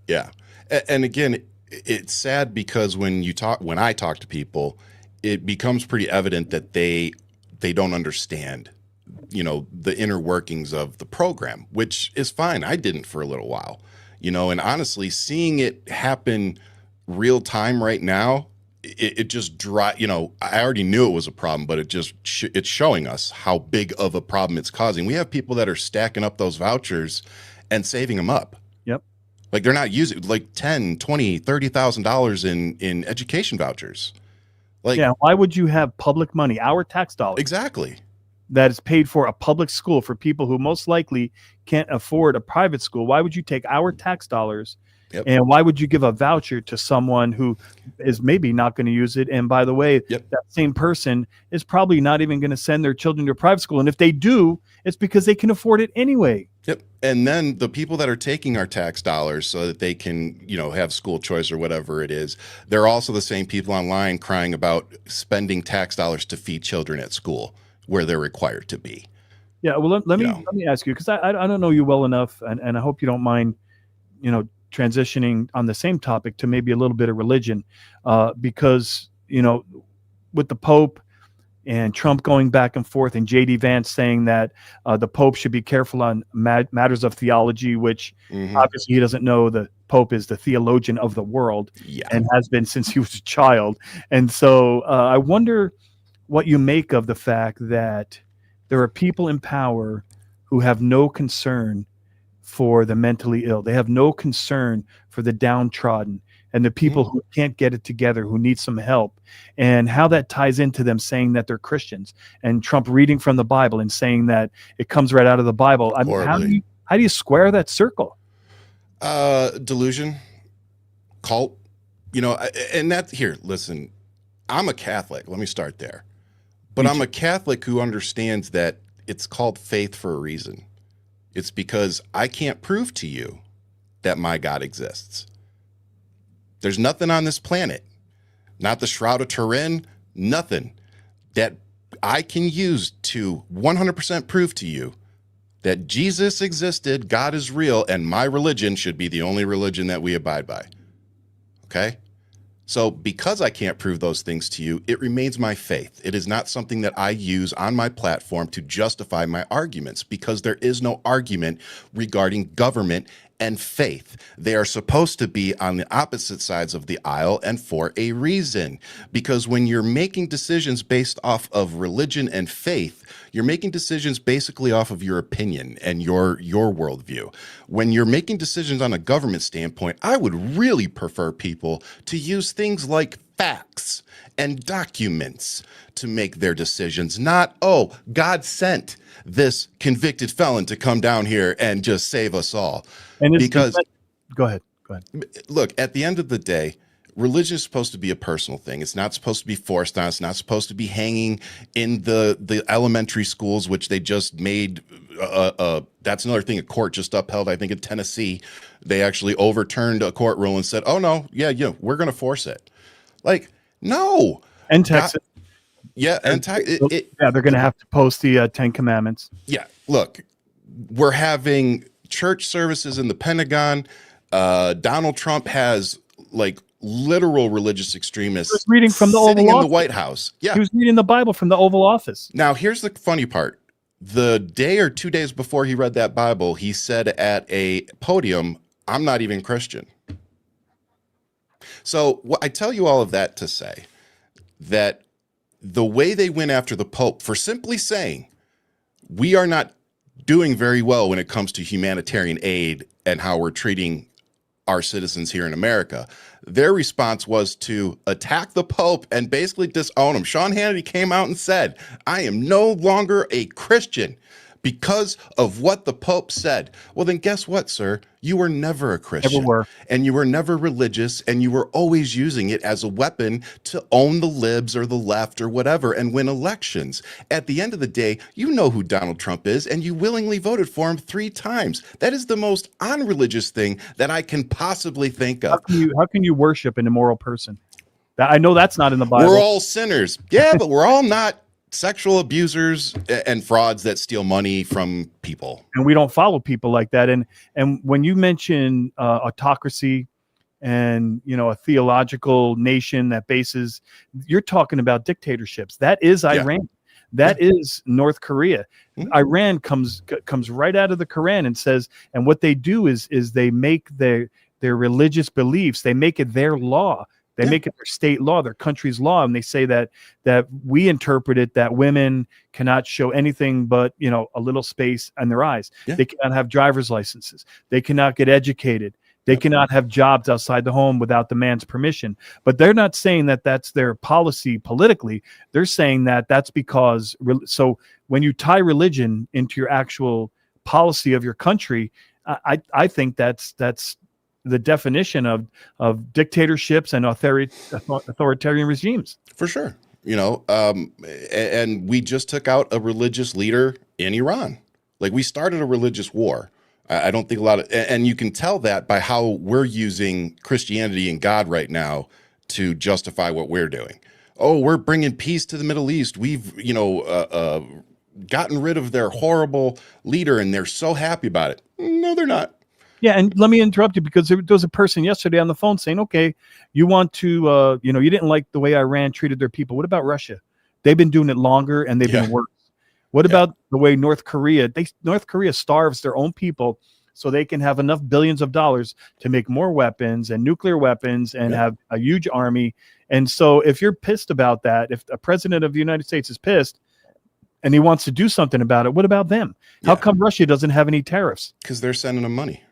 Yeah. And again, it's sad because when I talk to people, it becomes pretty evident that they don't understand, the inner workings of the program, which is fine. I didn't for a little while. And honestly, seeing it happen real time right now, it just I already knew it was a problem, but it's showing us how big of a problem it's causing. We have people that are stacking up those vouchers and saving them up. Yep. Like they're not using like $10,000, $20,000, $30,000 in education vouchers. Why would you have public money, our tax dollars? Exactly. That is paid for a public school for people who most likely can't afford a private school. Why would you take our tax dollars and why would you give a voucher to someone who is maybe not going to use it? And by the way, that same person is probably not even going to send their children to a private school. And if they do, it's because they can afford it anyway. Yep. And then the people that are taking our tax dollars so that they can, have school choice or whatever it is, they're also the same people online crying about spending tax dollars to feed children at school where they're required to be. Yeah, well, let me ask you, because I don't know you well enough, and I hope you don't mind, transitioning on the same topic to maybe a little bit of religion, because with the Pope and Trump going back and forth, and J.D. Vance saying that the Pope should be careful on matters of theology, which obviously he doesn't know. The Pope is the theologian of the world and has been since he was a child, and so I wonder what you make of the fact that there are people in power who have no concern for the mentally ill. They have no concern for the downtrodden and the people who can't get it together, who need some help, and how that ties into them saying that they're Christians, and Trump reading from the Bible and saying that it comes right out of the Bible. I mean, how do you square that circle? Delusion, cult, and that's here. Listen, I'm a Catholic. Let me start there. But I'm a Catholic who understands that it's called faith for a reason. It's because I can't prove to you that my God exists. There's nothing on this planet, not the Shroud of Turin, nothing that I can use to 100% prove to you that Jesus existed, God is real, and my religion should be the only religion that we abide by. Okay? So because I can't prove those things to you, it remains my faith. It is not something that I use on my platform to justify my arguments, because there is no argument regarding government and faith. They are supposed to be on the opposite sides of the aisle, and for a reason. Because when you're making decisions based off of religion and faith, you're making decisions basically off of your opinion and your worldview. When you're making decisions on a government standpoint, I would really prefer people to use things like facts and documents to make their decisions, not, oh, God sent this convicted felon to come down here and just save us all. And because go ahead. Look, at the end of the day, religion is supposed to be a personal thing. It's not supposed to be forced on. It's not supposed to be hanging in the elementary schools, which they just made. That's another thing a court just upheld, I think, in Tennessee. They actually overturned a court rule and said, oh, no, we're going to force it. Like, no. And Texas. And they're going to have to post the 10 Commandments. Yeah, look, we're having church services in the Pentagon. Donald Trump has like literal religious extremists He was reading from the sitting Oval in the Office. White House. Yeah. He was reading the Bible from the Oval Office. Now, here's the funny part. The day or 2 days before he read that Bible, he said at a podium, I'm not even Christian. So I tell you all of that to say that the way they went after the Pope for simply saying, we are not doing very well when it comes to humanitarian aid and how we're treating our citizens here in America. Their response was to attack the Pope and basically disown him. Sean Hannity came out and said, I am no longer a Christian because of what the Pope said. Well, then guess what, sir? You were never a Christian. Never were. And you were never religious, and you were always using it as a weapon to own the libs or the left or whatever and win elections. At the end of the day, you know who Donald Trump is, and you willingly voted for him 3 times. That is the most unreligious thing that I can possibly think of. How can you worship an immoral person? I know that's not in the Bible. We're all sinners. Yeah, but we're all not sexual abusers and frauds that steal money from people. And we don't follow people like that. And when you mention autocracy and, you know, a theological nation that bases, you're talking about dictatorships. That is Iran. That is North Korea. Iran comes right out of the Quran and says, and what they do is they make their religious beliefs, they make it their law. They make it their state law, their country's law, and they say that we interpret it that women cannot show anything but, you know, a little space in their eyes. They cannot have driver's licenses. They cannot get educated. They cannot have jobs outside the home without the man's permission. But they're not saying that that's their policy politically. They're saying that that's because. So when you tie religion into your actual policy of your country, I think that's the definition of dictatorships and authoritarian regimes. For sure. You know, and we just took out a religious leader in Iran. Like, we started a religious war. I don't think a lot of, and you can tell that by how we're using Christianity and God right now to justify what we're doing. Oh, we're bringing peace to the Middle East. We've, gotten rid of their horrible leader and they're so happy about it. No, they're not. Yeah, and let me interrupt you because there was a person yesterday on the phone saying, okay, you want to, you didn't like the way Iran treated their people. What about Russia? They've been doing it longer and they've been worse. What about the way North Korea starves their own people so they can have enough billions of dollars to make more weapons and nuclear weapons and have a huge army. And so if you're pissed about that, if a president of the United States is pissed and he wants to do something about it, what about them? How come Russia doesn't have any tariffs? Because they're sending them money.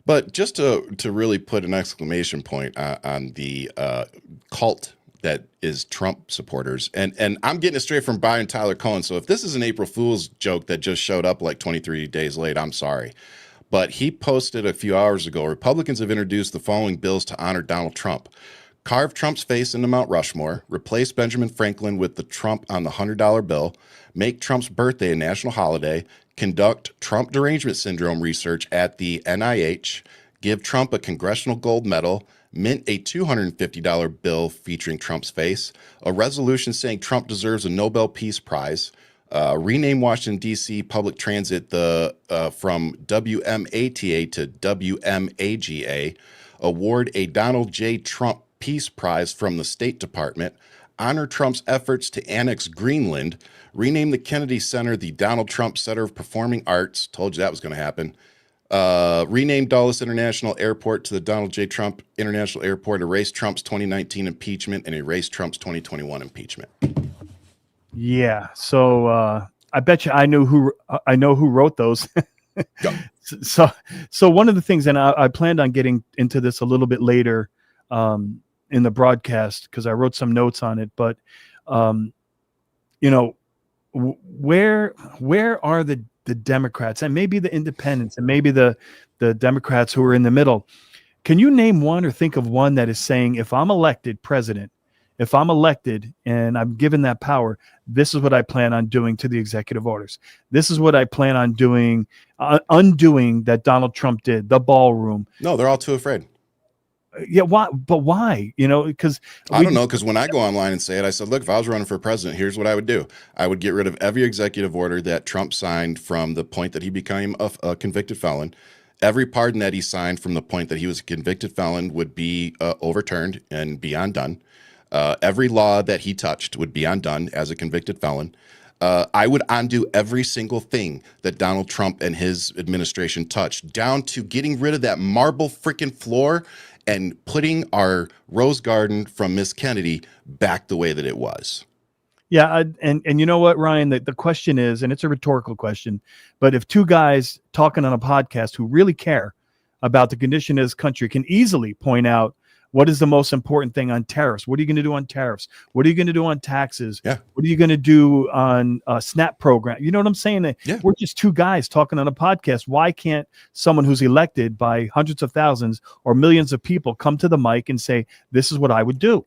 But just to really put an exclamation point on the cult that is Trump supporters, and I'm getting it straight from Brian Tyler Cohen, so if this is an April Fool's joke that just showed up like 23 days late, I'm sorry. But he posted a few hours ago, Republicans have introduced the following bills to honor Donald Trump. Carve Trump's face into Mount Rushmore, replace Benjamin Franklin with the Trump on the $100 bill, make Trump's birthday a national holiday, conduct Trump derangement syndrome research at the NIH, give Trump a congressional gold medal, mint a $250 bill featuring Trump's face, a resolution saying Trump deserves a Nobel Peace Prize, rename Washington, D.C. public transit from WMATA to WMAGA, award a Donald J. Trump Peace Prize from the State Department, honor Trump's efforts to annex Greenland, rename the Kennedy Center the Donald Trump Center of Performing Arts. Told you that was going to happen. Rename Dulles International Airport to the Donald J. Trump International Airport, erase Trump's 2019 impeachment, and erase Trump's 2021 impeachment. Yeah. So I bet you I know who wrote those. So one of the things, and I planned on getting into this a little bit later in the broadcast because I wrote some notes on it, but where are the Democrats and maybe the independents and maybe the Democrats who are in the middle? Can you name one or think of one that is saying, if I'm elected president, if I'm elected and I'm given that power, this is what I plan on doing to the executive orders. This is what I plan on doing, undoing that Donald Trump did, the ballroom. No, they're all too afraid. Yeah, why? But why? Because I don't know. Because when I go online and say it, I said, look, if I was running for president, here's what I would do. I would get rid of every executive order that Trump signed from the point that he became a convicted felon. Every pardon that he signed from the point that he was a convicted felon would be overturned and be undone. Every law that he touched would be undone as a convicted felon. I would undo every single thing that Donald Trump and his administration touched, down to getting rid of that marble freaking floor and putting our Rose Garden from Miss Kennedy back the way that it was. Yeah, and you know what, Ryan, the question is, and it's a rhetorical question, but if two guys talking on a podcast who really care about the condition of this country can easily point out what is the most important thing on tariffs, what are you going to do on tariffs, what are you going to do on taxes, yeah, what are you going to do on SNAP program, you know what I'm saying? Yeah. We're just two guys talking on a podcast. Why can't someone who's elected by hundreds of thousands or millions of people come to the mic and say, this is what I would do?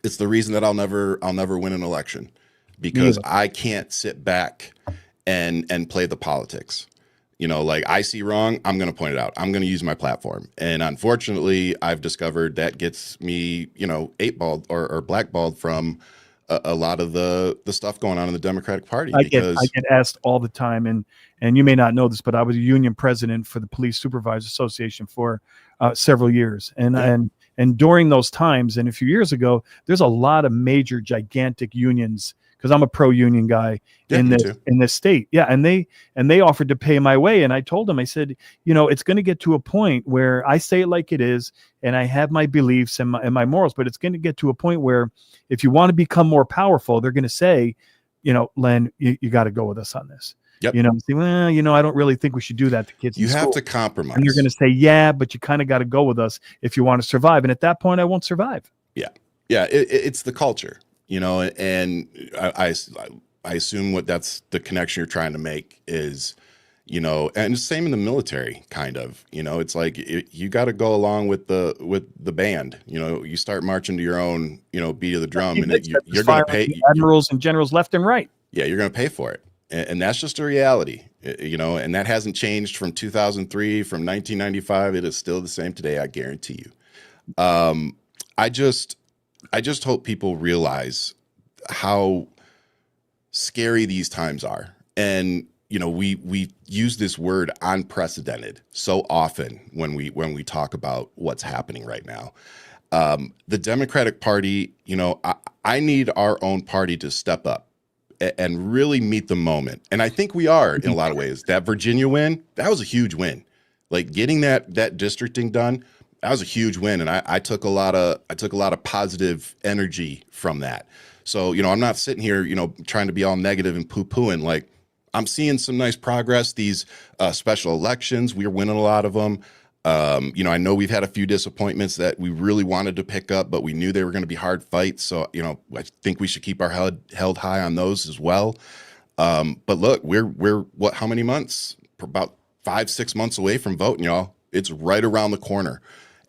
It's the reason that I'll never win an election, because I can't sit back and play the politics. You know, like, I see wrong, I'm going to point it out. I'm going to use my platform. And unfortunately, I've discovered that gets me, you know, eight-balled or blackballed from a lot of the stuff going on in the Democratic Party. I get asked all the time, and you may not know this, but I was a union president for the Police Supervisors Association for several years. And during those times, and a few years ago, there's a lot of major, gigantic unions, because I'm a pro-union guy in this state. Yeah, and they offered to pay my way, and I told them, I said, you know, it's going to get to a point where I say it like it is, and I have my beliefs and my morals, but it's going to get to a point where if you want to become more powerful, they're going to say, you know, Len, you got to go with us on this. Yep. You know, say, well, you know, I don't really think we should do that to kids. You have to compromise. And you're going to say, yeah, but you kind of got to go with us if you want to survive. And at that point, I won't survive. Yeah. Yeah. It's the culture, you know, and I assume that's the connection you're trying to make is, you know, and the same in the military, kind of, you know, it's like you got to go along with the band. You know, you start marching to your own, you know, beat of the drum, and you're going to pay admirals and generals left and right. Yeah, you're going to pay for it. And that's just a reality, you know, and that hasn't changed from 2003, from 1995. It is still the same today, I guarantee you. I just hope people realize how scary these times are. And, you know, we use this word unprecedented so often when we talk about what's happening right now. The Democratic Party, you know, I need our own party to step up and really meet the moment. And I think we are in a lot of ways. That Virginia win, that was a huge win. Like, getting that districting done, that was a huge win. And I took a lot of positive energy from that. So, you know, I'm not sitting here, you know, trying to be all negative and poo-pooing. Like, I'm seeing some nice progress. These special elections, we're winning a lot of them. You know, I know we've had a few disappointments that we really wanted to pick up, but we knew they were going to be hard fights. So, you know, I think we should keep our head held high on those as well. But look, we're what, how many months? About 5-6 months away from voting, y'all. It's right around the corner.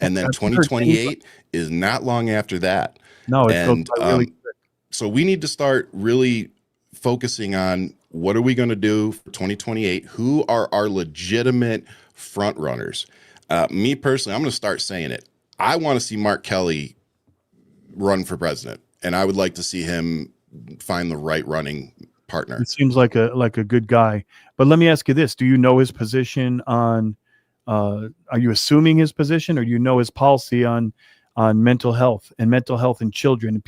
And then 2028 is not long after that. No, it's really quick. So we need to start really focusing on what are we going to do for 2028? Who are our legitimate front runners? Me personally, I'm going to start saying it. I want to see Mark Kelly run for president, and I would like to see him find the right running partner. It seems like a good guy. But let me ask you this: do you know his position on? Are you assuming his position, or do you know his policy on mental health in children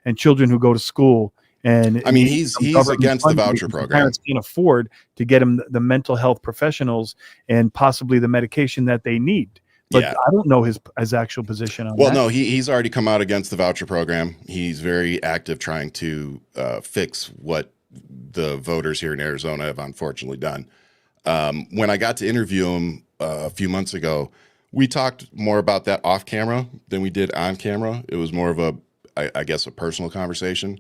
and children who go to school? And I mean, he's against the voucher program. Parents can't afford to get him the mental health professionals and possibly the medication that they need. But yeah. I don't know his actual position on that. Well, no, he's already come out against the voucher program. He's very active trying to fix what the voters here in Arizona have unfortunately done. When I got to interview him a few months ago, we talked more about that off camera than we did on camera. It was more of I guess a personal conversation.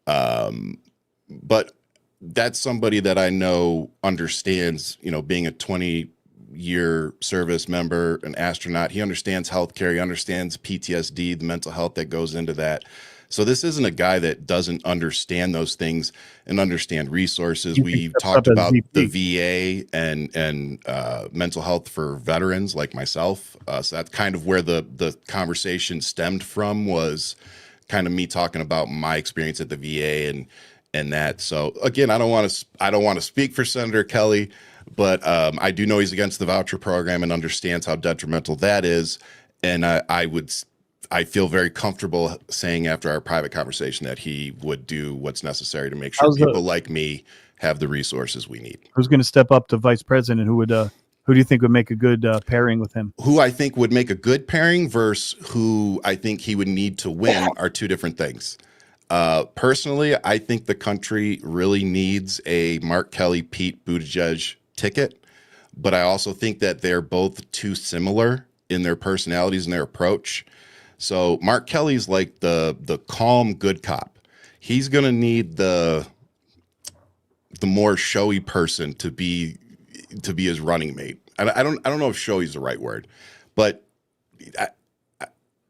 But that's somebody that I know understands, you know, being a 20-year service member, an astronaut. He understands healthcare. He understands PTSD, the mental health that goes into that. So this isn't a guy that doesn't understand those things and understand resources. We've talked about the VA and mental health for veterans like myself. So that's kind of where the conversation stemmed from, was kind of me talking about my experience at the VA and that. So again, I don't want to speak for Senator Kelly, but I do know he's against the voucher program and understands how detrimental that is. And I feel very comfortable saying after our private conversation that he would do what's necessary to make sure people like me have the resources we need. Who's going to step up to vice president? Who do you think would make a good pairing with him? Who I think would make a good pairing versus who I think he would need to win are two different things. Personally, I think the country really needs a Mark Kelly, Pete Buttigieg ticket, but I also think that they're both too similar in their personalities and their approach. So Mark Kelly's like the calm good cop. He's going to need the more showy person to be his running mate. I don't know if showy is the right word, but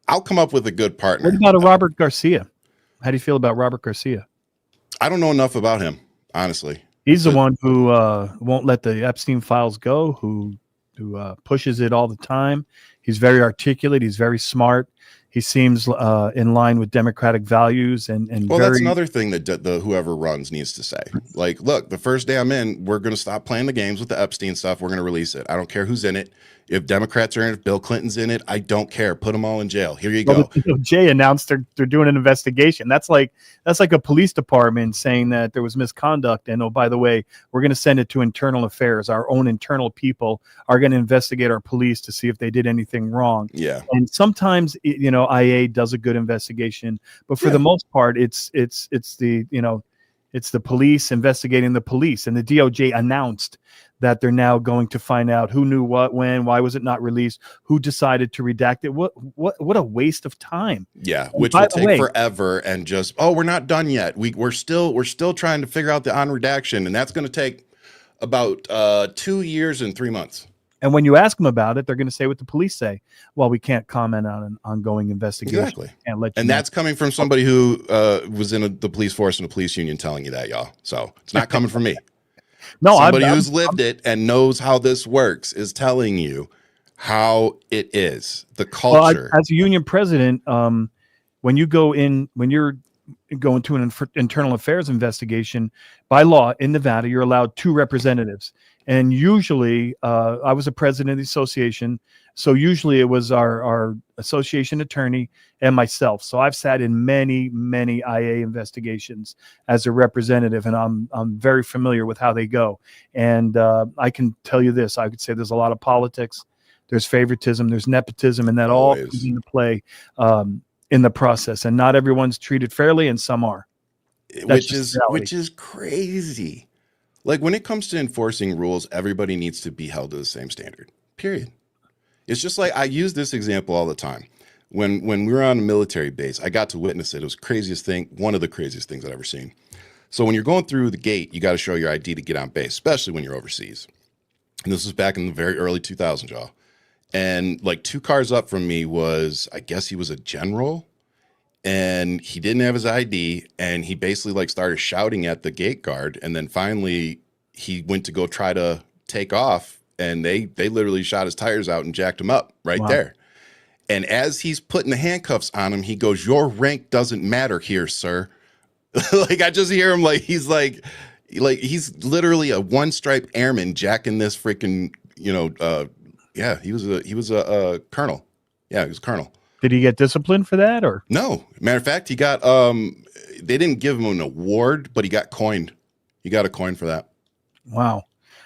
I'll come up with a good partner. What about a Robert Garcia? How do you feel about Robert Garcia? I don't know enough about him, honestly. He's the one who won't let the Epstein files go, who pushes it all the time. He's very articulate. He's very smart. He seems in line with democratic values and well, that's another thing that the whoever runs needs to say. Like, look, the first day I'm in, we're going to stop playing the games with the Epstein stuff. We're going to release it. I don't care who's in it. If Democrats are in it, if Bill Clinton's in it, I don't care. Put them all in jail. Here you go. The DOJ announced they're doing an investigation. That's like a police department saying that there was misconduct, and oh, by the way, we're going to send it to internal affairs. Our own internal people are going to investigate our police to see if they did anything wrong. Yeah. And sometimes IA does a good investigation, but for the most part, it's the police investigating the police, and the DOJ announced that they're now going to find out who knew what, when, why was it not released, who decided to redact it. What a waste of time. Yeah, which will take forever, and just we're not done yet. We're still trying to figure out the on redaction, and that's going to take about 2 years and 3 months. And when you ask them about it, they're going to say what the police say. Well, we can't comment on an ongoing investigation. Exactly. Can't let you and know. that's coming from somebody who was in the police force and a police union telling you that, y'all. So it's not coming from me. No, somebody who's lived it and knows how this works is telling you how it is, the culture. Well, as a union president, when you're going to an internal affairs investigation, by law in Nevada, you're allowed 2 representatives. And usually, I was a president of the association, so usually it was our association attorney and myself. So I've sat in many IA investigations as a representative, and I'm very familiar with how they go. And I can tell you this: I could say there's a lot of politics, there's favoritism, there's nepotism, and that all comes into play in the process. And not everyone's treated fairly, and some are. Which is crazy. Like, when it comes to enforcing rules, everybody needs to be held to the same standard, period. It's just like, I use this example all the time. When we were on a military base, I got to witness it. It was the craziest thing, one of the craziest things I've ever seen. So when you're going through the gate, you got to show your ID to get on base, especially when you're overseas. And this was back in the very early 2000s, y'all. And like 2 cars up from me was, I guess he was a general, and he didn't have his ID, and he basically like started shouting at the gate guard, and then finally he went to go try to take off, and they literally shot his tires out and jacked him up right there. And as he's putting the handcuffs on him, he goes, "Your rank doesn't matter here, sir." Like, I just hear him like he's literally a 1-stripe airman jacking this freaking he was a colonel. Yeah, he was a colonel. Did he get disciplined for that, or no? Matter of fact, he got they didn't give him an award, but he got coined. He got a coin for that. Wow.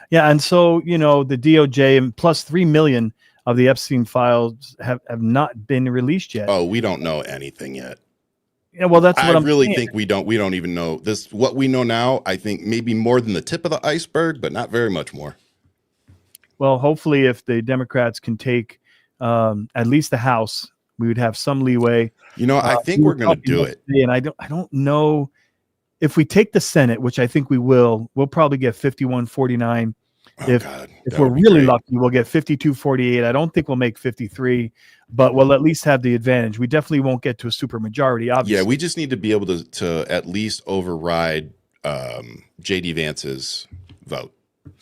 Yeah, and so the DOJ and plus 3 million of the Epstein files have not been released yet. Oh, we don't know anything yet. Yeah, well, that's what I really think we don't even know this. What we know now, I think maybe more than the tip of the iceberg, but not very much more. Well, hopefully, if the Democrats can take at least the House, we would have some leeway. I think we're going to do it. And I don't know if we take the Senate, which I think we will. We'll probably get 51-49. If we're really lucky, we'll get 52-48. I don't think we'll make 53, but we'll at least have the advantage. We definitely won't get to a supermajority, obviously. Yeah, we just need to be able to at least override J.D. Vance's vote.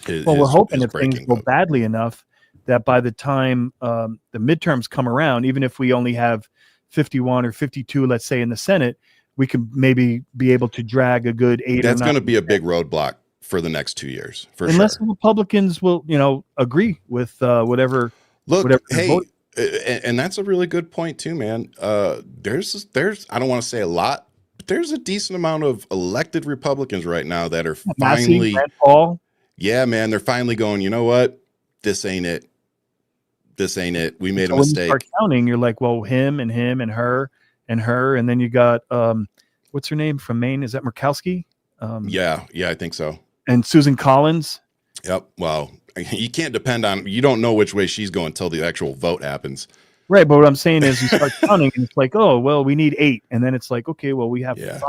We're hoping if things go badly enough that by the time the midterms come around, even if we only have 51 or 52, let's say, in the Senate, we can maybe be able to drag a good 8 or 9. That's going to be a big roadblock for the next 2 years, for Unless sure. the Republicans will, agree with whatever. Look, whatever they're hey, voting. and that's a really good point too, man. There's I don't want to say a lot, but there's a decent amount of elected Republicans right now that are Massey, finally, Rand Paul. yeah, man, they're finally going, you know what? This ain't it. This ain't it. We made a So when you mistake. start counting, you're like, well, him and her, and then you got what's her name from Maine? Is that Murkowski? Yeah, I think so. And Susan Collins. Yep. Well, you can't depend on, you don't know which way she's going until the actual vote happens. Right, but what I'm saying is you start counting, and it's like, oh, well, we need 8, and then it's like, okay, well, we have 5.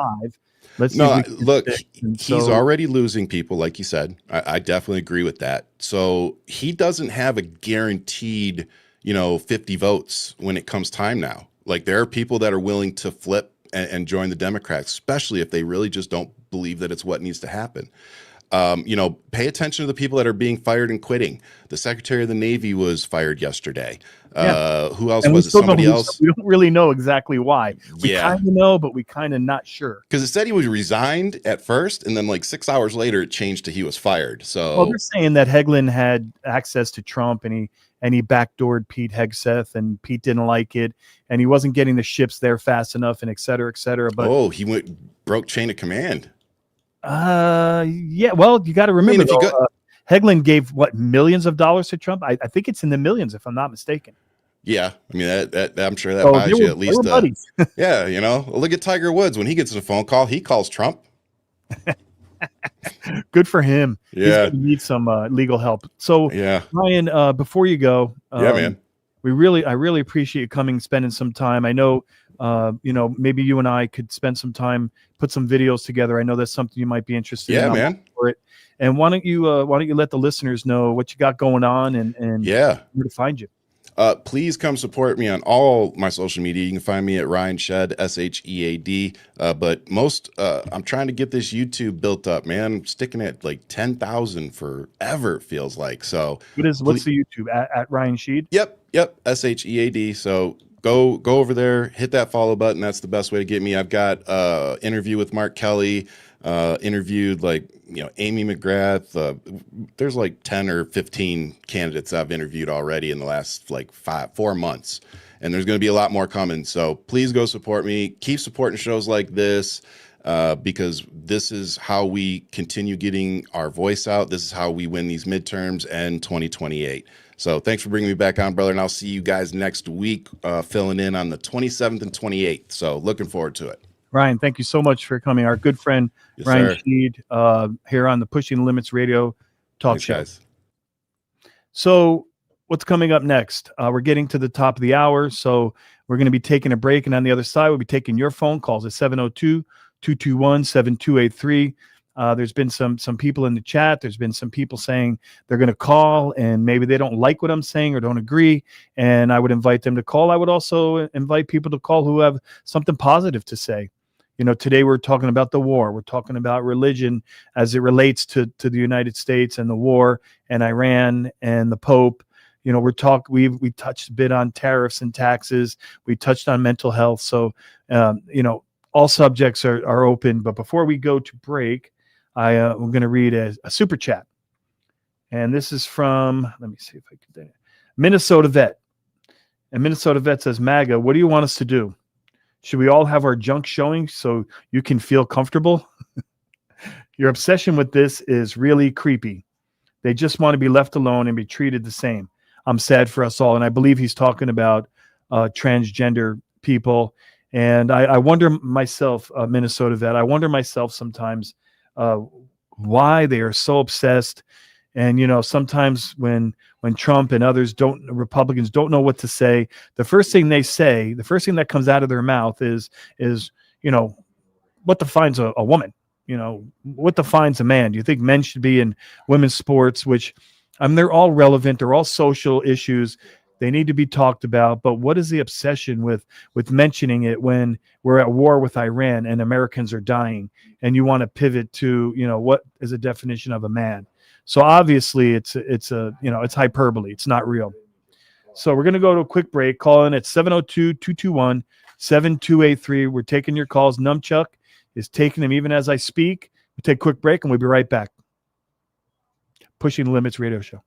Let's see No, if we can look, get 6. And he's so- already losing people, like you said. I definitely agree with that. So he doesn't have a guaranteed, 50 votes when it comes time now. Like there are people that are willing to flip and join the Democrats, especially if they really just don't believe that it's what needs to happen. Pay attention to the people that are being fired and quitting. The Secretary of the Navy was fired yesterday. Who else and was it? Somebody else? We don't really know exactly why. We Yeah. kind of know, but we kind of not sure. Because it said he was resigned at first, and then like 6 hours later, it changed to he was fired. So Well, they're saying that Hegland had access to Trump, and he backdoored Pete Hegseth, and Pete didn't like it, and he wasn't getting the ships there fast enough, and et cetera, et cetera. But he broke chain of command. yeah. Well, you got to remember, if you though, Hegland gave millions of dollars to Trump. I think it's in the millions, if I'm not mistaken. Yeah, I mean that I'm sure that So buys they you were- at they least. were buddies. Yeah, look at Tiger Woods when he gets a phone call, he calls Trump. Good for him. Yeah. He's gonna need some legal help. So Yeah. Ryan, before you go, Yeah, man. I really appreciate you coming, spending some time. I know, maybe you and I could spend some time, put some videos together. I know that's something you might be interested in. Yeah, I'm man. all for it. And why don't you let the listeners know what you got going on and Yeah. where to find you? Please come support me on all my social media. You can find me at Ryan Shead, SHEAD. But most, I'm trying to get this YouTube built up, man. I'm sticking at like 10,000 forever, it feels like. So What's the YouTube at Ryan Shead? Yep, SHEAD. So go over there, hit that follow button. That's the best way to get me. I've got interview with Mark Kelly, interviewed Amy McGrath. There's like 10 or 15 candidates I've interviewed already in the last 4 months. And there's going to be a lot more coming. So please go support me. Keep supporting shows like this because this is how we continue getting our voice out. This is how we win these midterms and 2028. So thanks for bringing me back on, brother. And I'll see you guys next week, filling in on the 27th and 28th. So looking forward to it. Ryan, thank you so much for coming. Our good friend, Yes, Ryan sir. Shead, here on the Pushing the Limits Radio Talk Thanks, Show. guys. So what's coming up next? We're getting to the top of the hour, so we're going to be taking a break. And on the other side, we'll be taking your phone calls at 702-221-7283. There's been some people in the chat. There's been some people saying they're going to call and maybe they don't like what I'm saying or don't agree. And I would invite them to call. I would also invite people to call who have something positive to say. Today we're talking about the war. We're talking about religion as it relates to the United States and the war and Iran and the Pope. We touched a bit on tariffs and taxes. We touched on mental health. So, all subjects are open. But before we go to break, I'm going to read a super chat. And this is from, let me see if I can, Minnesota Vet. And Minnesota Vet says, MAGA, what do you want us to do? Should we all have our junk showing so you can feel comfortable? Your obsession with this is really creepy. They just want to be left alone and be treated the same. I'm sad for us all. And I believe he's talking about transgender people. And I wonder myself, Minnesota Vet, I wonder myself sometimes why they are so obsessed. And, sometimes when Trump and Republicans don't know what to say, the first thing that comes out of their mouth is what defines a woman? What defines a man? Do you think men should be in women's sports, which they're all relevant. They're all social issues. They need to be talked about. But what is the obsession with mentioning it when we're at war with Iran and Americans are dying and you want to pivot to, what is a definition of a man? So obviously it's hyperbole. It's not real. So we're going to go to a quick break. Call in at 702-221-7283. We're taking your calls. Numchuck is taking them even as I speak. We'll take a quick break and we'll be right back. Pushing the Limits radio show.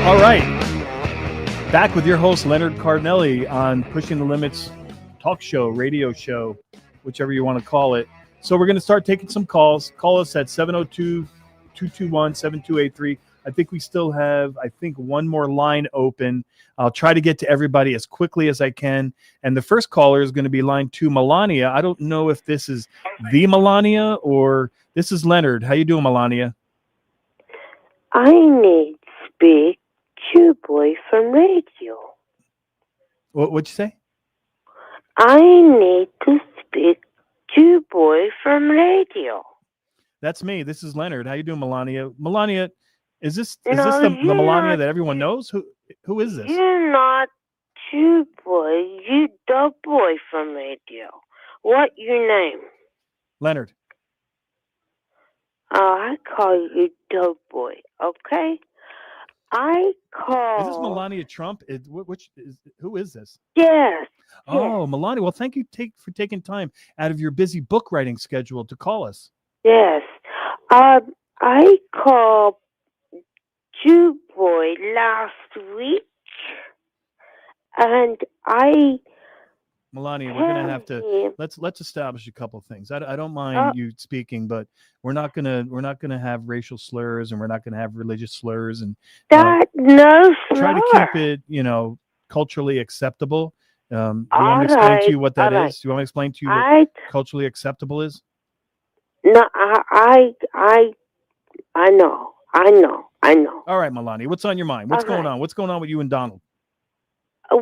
All right. Back with your host, Leonard Cardinelli, on Pushing the Limits talk show, radio show, whichever you want to call it. So we're going to start taking some calls. Call us at 702-221-7283. I think we still have, one more line open. I'll try to get to everybody as quickly as I can. And the first caller is going to be line 2, Melania. I don't know if this is the Melania or this is Leonard. How you doing, Melania? I need to speak to boy from radio. What'd you say? I need to speak to boy from radio. That's me. This is Leonard. How you doing, Melania? Melania, is this No, the you're Melania not- that everyone knows? Who is this? You're not two boy. You the boy from radio. What your name? Leonard. I call you the boy. Okay. I call. Is this Melania Trump? Who is this? Yes. Oh, Melania. Well, thank you for taking time out of your busy book writing schedule to call us. Yes. I called Jew Boy last week, and Melania, we're gonna have to let's establish a couple of things. I don't mind you speaking, but we're not gonna have racial slurs, and we're not gonna have religious slurs, and no try to slur. keep it culturally acceptable. You want me to explain to you what that is? You want me to explain to you what culturally acceptable is? No, I know. All right, Melania, what's on your mind? What's going on? What's going on with you and Donald?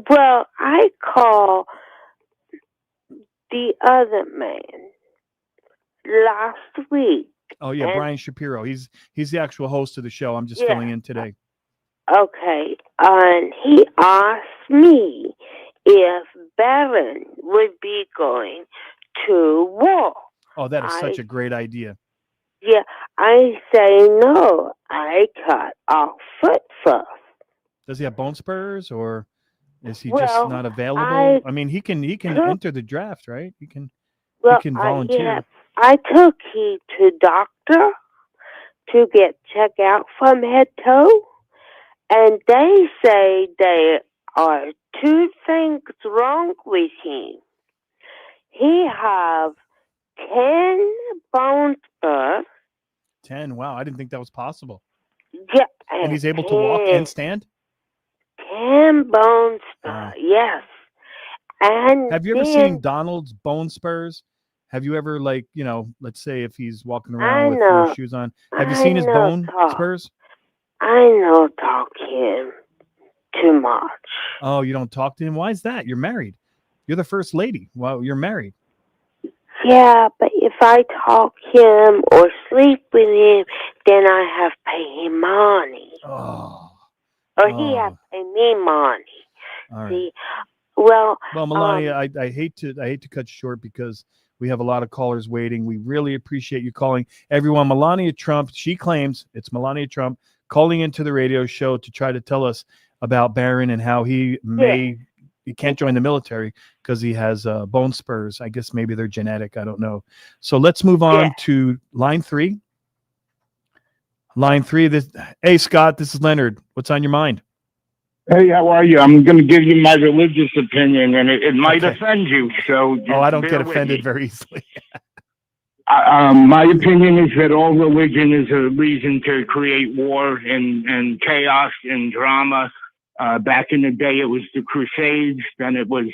Well, I call the other man last week. Oh yeah, Brian Shapiro. He's the actual host of the show. I'm just filling in today. Okay, and he asked me if Barron would be going to war. Oh, that is such a great idea. Yeah, I say no. I cut off foot first. Does he have bone spurs, or is he just not available? I mean, he can enter the draft, right? He can volunteer. I took him to doctor to get checked out from head to toe, and they say there are two things wrong with him. He have 10 bone spurs. 10. Wow, I didn't think that was possible. Yeah, and he's able to walk and stand? 10 bone spurs, yes. And have you ever seen Donald's bone spurs? Have you ever, like, you know, let's say if he's walking around with no shoes on, have you seen his bone spurs? I know talk him too much. Oh, you don't talk to him? Why is that? You're married. You're the first lady. Well, you're married. Yeah, but if I talk him or sleep with him, then I have to pay him money. Or he has to pay me money. All right. See? Well, Melania, I hate to cut you short because we have a lot of callers waiting. We really appreciate you calling. Everyone, Melania Trump, she claims it's Melania Trump calling into the radio show to try to tell us about Barron and how he can't join the military because he has bone spurs. I guess maybe they're genetic. I don't know. So let's move on to line 3. Line 3. Hey, Scott, this is Leonard. What's on your mind? Hey, how are you? I'm going to give you my religious opinion, and it might offend you. So I don't get offended very easily. My opinion is that all religion is a reason to create war and chaos and drama. Back in the day, it was the Crusades. Then it was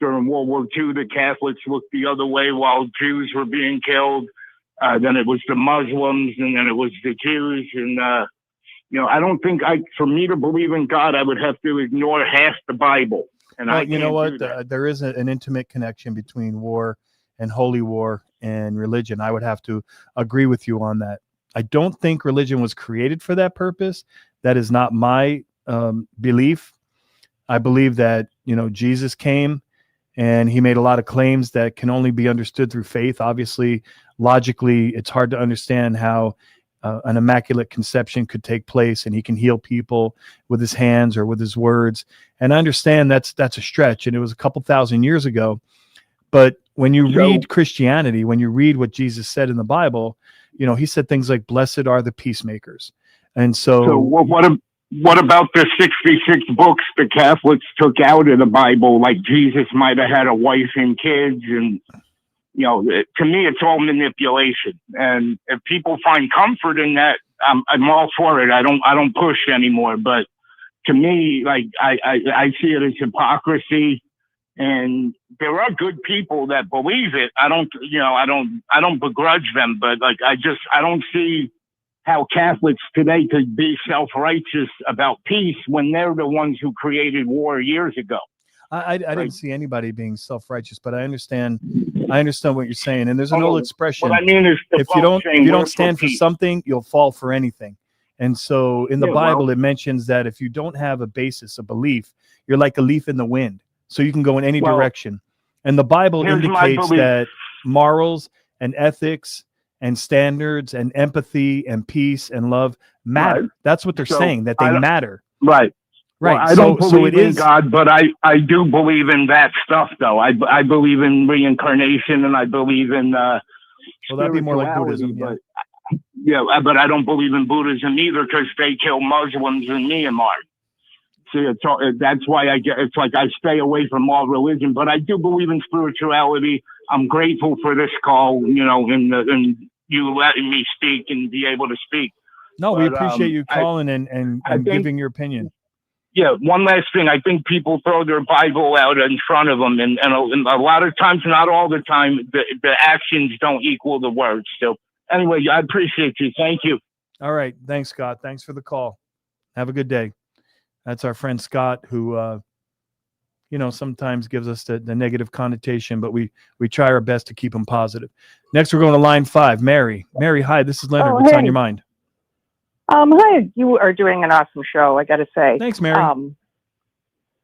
during World War II, the Catholics looked the other way while Jews were being killed. Then it was the Muslims, and then it was the Jews. And, I don't think for me to believe in God, I would have to ignore half the Bible. And you know what? There is an intimate connection between war and holy war and religion. I would have to agree with you on that. I don't think religion was created for that purpose. That is not my belief. I believe that, Jesus came and he made a lot of claims that can only be understood through faith. Obviously, logically, it's hard to understand how an immaculate conception could take place and he can heal people with his hands or with his words. And I understand that's a stretch, and it was a couple thousand years ago. But when you read Christianity, when you read what Jesus said in the Bible, he said things like, "Blessed are the peacemakers." And so what about the 66 books the Catholics took out of the Bible? Like Jesus might have had a wife and kids, and to me, it's all manipulation. And if people find comfort in that, I'm all for it. I don't push anymore. But to me, like I see it as hypocrisy. And there are good people that believe it. I don't begrudge them, but I don't see how Catholics today could be self-righteous about peace when they're the ones who created war years ago. I didn't see anybody being self-righteous, but I understand what you're saying. And there's an old expression: what I mean is if you don't stand for something, you'll fall for anything. And so in the Bible, it mentions that if you don't have a basis, a belief, you're like a leaf in the wind. So you can go in any direction. And the Bible indicates that morals and ethics and standards and empathy and peace and love matter. Right. That's what they're saying, that they matter. Right. Right. Well, I don't believe in God, but I do believe in that stuff, though. I believe in reincarnation, and I believe in well, that'd be more like Buddhism. But I don't believe in Buddhism either, because they kill Muslims in Myanmar. See, that's why it's like I stay away from all religion, but I do believe in spirituality. I'm grateful for this call, and you letting me speak and be able to speak. No, we appreciate you calling and giving your opinion. Yeah, one last thing. I think people throw their Bible out in front of them, and a lot of times, not all the time, the actions don't equal the words. So anyway, I appreciate you. Thank you. All right. Thanks, Scott. Thanks for the call. Have a good day. That's our friend Scott, who, sometimes gives us the negative connotation, but we try our best to keep them positive. Next, we're going to line 5. Mary. Mary, hi. This is Leonard. What's on your mind? Hi. You are doing an awesome show, I got to say. Thanks, Mary.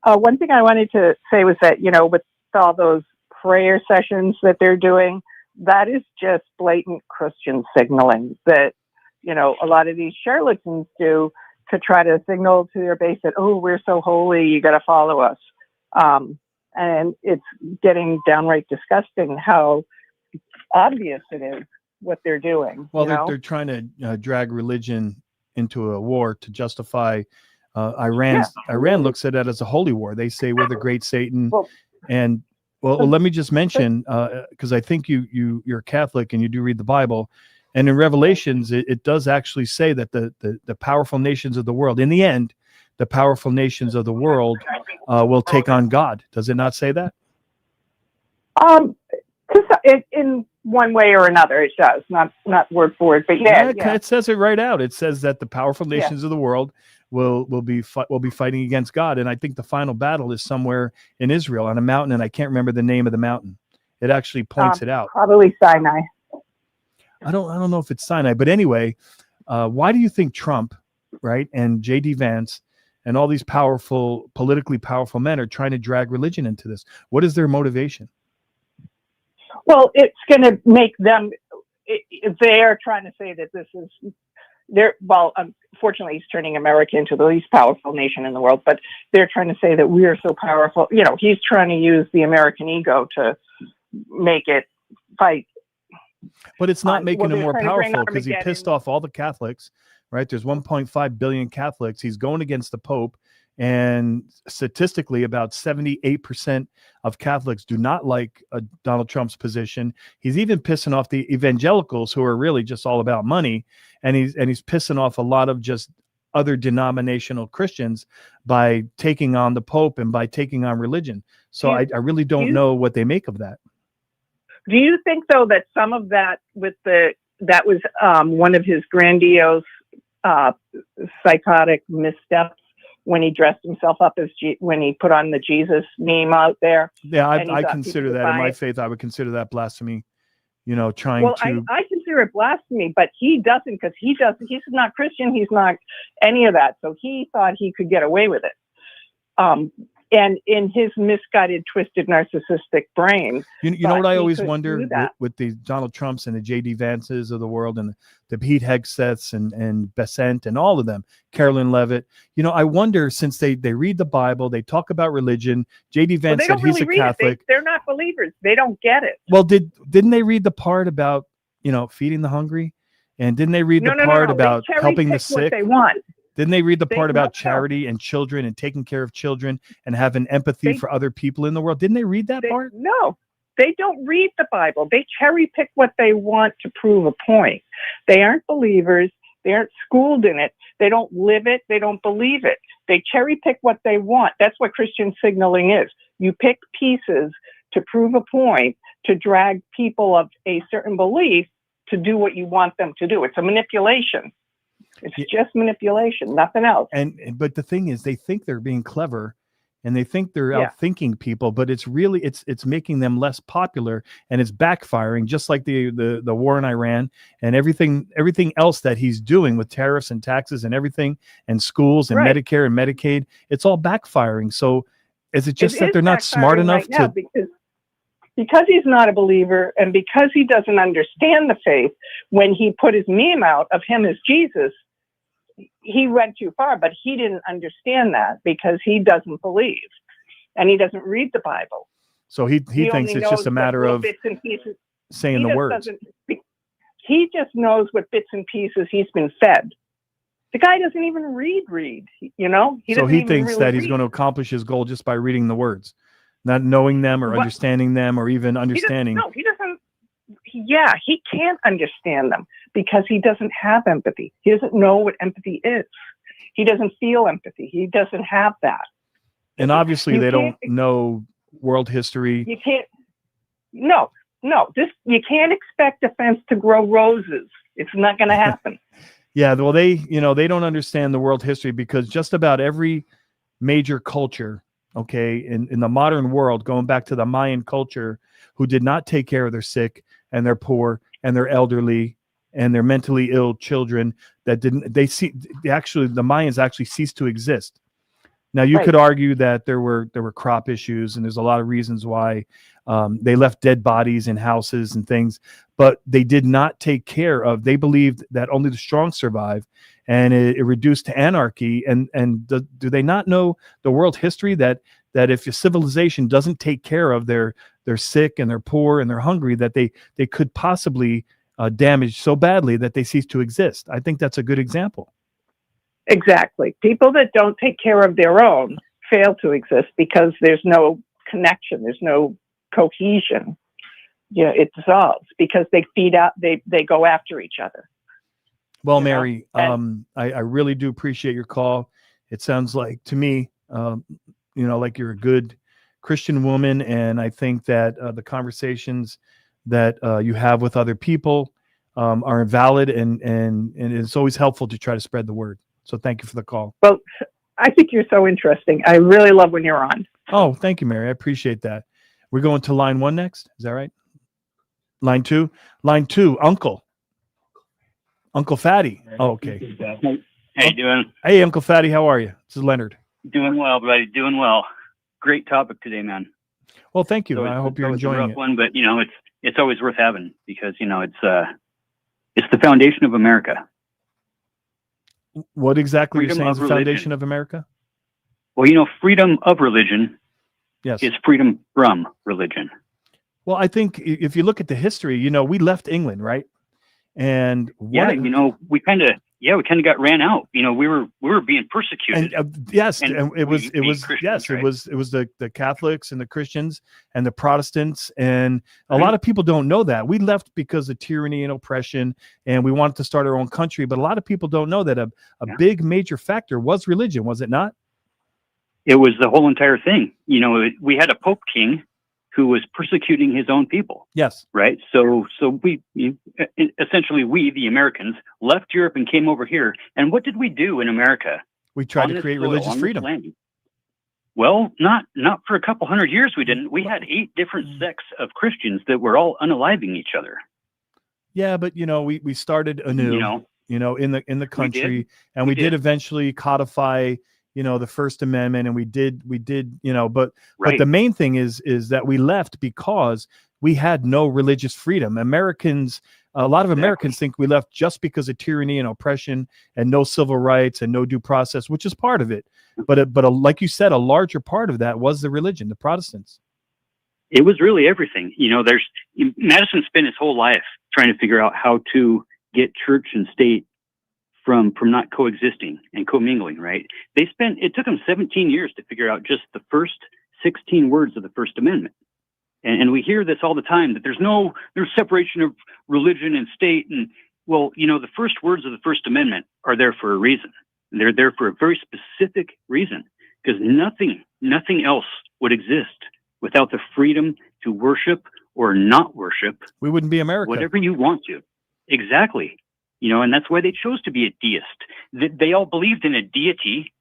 One thing I wanted to say was that, with all those prayer sessions that they're doing, that is just blatant Christian signaling that, a lot of these charlatans do to try to signal to their base that, oh, we're so holy, you got to follow us. And it's getting downright disgusting how obvious it is what they're doing. Well, they're trying to drag religion into a war to justify Iran. Yeah. Iran looks at it as a holy war. They say we're the great Satan. Well, let me just mention, because I think you're Catholic and you do read the Bible, and in Revelations it does actually say that the powerful nations of the world, in the end, the powerful nations of the world will take on God. Does it not say that? In one way or another, it does. Not word for word, but yeah. It says it right out. It says that the powerful nations of the world will be fighting against God, and I think the final battle is somewhere in Israel on a mountain, and I can't remember the name of the mountain. It actually points it out. Probably Sinai. I don't know if it's Sinai, but anyway, why do you think Trump, right, and J.D. Vance and all these politically powerful men are trying to drag religion into this? What is their motivation? Well, it's going to make them. They are trying to say that this is. Unfortunately, he's turning America into the least powerful nation in the world. But they're trying to say that we are so powerful. He's trying to use the American ego to make it fight. But it's not making him more powerful because he pissed off all the Catholics, right? There's 1.5 billion Catholics. He's going against the Pope. And statistically, about 78% of Catholics do not like Donald Trump's position. He's even pissing off the evangelicals, who are really just all about money. And he's pissing off a lot of just other denominational Christians by taking on the Pope and by taking on religion. So I really don't know what they make of that. Do you think, though, that some of that that was one of his grandiose psychotic missteps when he dressed himself up as when he put on the Jesus meme out there? Yeah, I consider that in my faith. I would consider that blasphemy. Trying to. I consider it blasphemy, but he doesn't, because he's not Christian. He's not any of that. So he thought he could get away with it. And in his misguided, twisted, narcissistic brain. You know what I always wonder with the Donald Trumps and the J.D. Vances of the world and the Pete Hegseths and Besant and all of them, Carolyn Levitt. I wonder, since they read the Bible, they talk about religion. J.D. Vance said he's a Catholic. They're not believers. They don't get it. Well, didn't they read the part about feeding the hungry? And didn't they read the part about helping the sick? They want. Didn't they read the part about charity and children and taking care of children and having empathy for other people in the world? Didn't they read that part? No, they don't read the Bible. They cherry pick what they want to prove a point. They aren't believers. They aren't schooled in it. They don't live it. They don't believe it. They cherry pick what they want. That's what Christian signaling is. You pick pieces to prove a point, to drag people of a certain belief to do what you want them to do. It's a manipulation. It's just manipulation, nothing else. But the thing is, they think they're being clever, and they think they're outthinking people. But it's really it's making them less popular, and it's backfiring. Just like the war in Iran and everything else that he's doing with tariffs and taxes and everything, and schools and Medicare and Medicaid. It's all backfiring. So is it just that they're not smart enough to? Because he's not a believer, and because he doesn't understand the faith, when he put his meme out of him as Jesus, he went too far, but he didn't understand that because he doesn't believe and he doesn't read the Bible. So he thinks it's just a matter of saying the words. He just knows what bits and pieces he's been fed. The guy doesn't even read, So he thinks that he's going to accomplish his goal just by reading the words, not knowing them or understanding them or even understanding. He doesn't. Yeah, he can't understand them because he doesn't have empathy. He doesn't know what empathy is. He doesn't feel empathy. He doesn't have that. And obviously, You they don't can't- know world history. You can't. No. You can't expect a fence to grow roses. It's not going to happen. Yeah, well, they don't understand the world history, because just about every major culture, okay, in the modern world, going back to the Mayan culture, who did not take care of their sick and their poor and their elderly and their mentally ill children, the Mayans actually ceased to exist. Now, you Right. could argue that there were crop issues, and there's a lot of reasons why they left dead bodies in houses and things, but they did not take care of. They believed that only the strong survive, and it reduced to anarchy. And do they not know the world history that if a civilization doesn't take care of their sick and their poor and they're hungry, that they could possibly damage so badly that they cease to exist? I think that's a good example. Exactly. People that don't take care of their own fail to exist because there's no connection. There's no cohesion. It dissolves because they feed out. They go after each other. Well, Mary, I really do appreciate your call. It sounds like to me, like you're a good Christian woman, and I think that the conversations that you have with other people are valid, and it's always helpful to try to spread the word. So thank you for the call. Well, I think you're so interesting. I really love when you're on. Oh, thank you, Mary. I appreciate that. We're going to line 1 next. Is that right? Line 2, Uncle Fatty. Oh, okay. How you doing? Hey, Uncle Fatty, how are you? This is Leonard. Doing well, buddy. Doing well. Great topic today, man. Well, thank you. So I hope you're it's a enjoying rough it. one, but it's always worth having because it's the foundation of America. What exactly you're Freedom saying is of the religion. foundation of America? Well, freedom of religion Yes. is freedom from religion. Well, I think if you look at the history, we left England, right? And Yeah, we kind of got ran out. We were being persecuted. and it was the Catholics and the Christians and the Protestants, and a lot of people don't know that we left because of tyranny and oppression, and we wanted to start our own country. But a lot of people don't know that a big major factor was religion, was it not? It was the whole entire thing. We had a Pope King who was persecuting his own people. Yes. Right. So we essentially, the Americans, left Europe and came over here. And what did we do in America? We tried to create religious freedom. Well, not for a couple hundred years. We didn't. We had 8 different sects of Christians that were all unaliving each other. Yeah, but we started anew. In the country, and we did eventually codify the First Amendment, and we did, but the main thing is that we left because we had no religious freedom. A lot of Americans think we left just because of tyranny and oppression and no civil rights and no due process, which is part of it. But like you said, a larger part of that was the religion, the Protestants. It was really everything. Madison spent his whole life trying to figure out how to get church and state from not coexisting and commingling, right? It took them 17 years to figure out just the first 16 words of the First Amendment. And we hear this all the time, that there's separation of religion and state. And the first words of the First Amendment are there for a reason. They're there for a very specific reason, because nothing else would exist without the freedom to worship or not worship. We wouldn't be America. Whatever you want to. Exactly. And that's why they chose to be a deist. They all believed in a deity.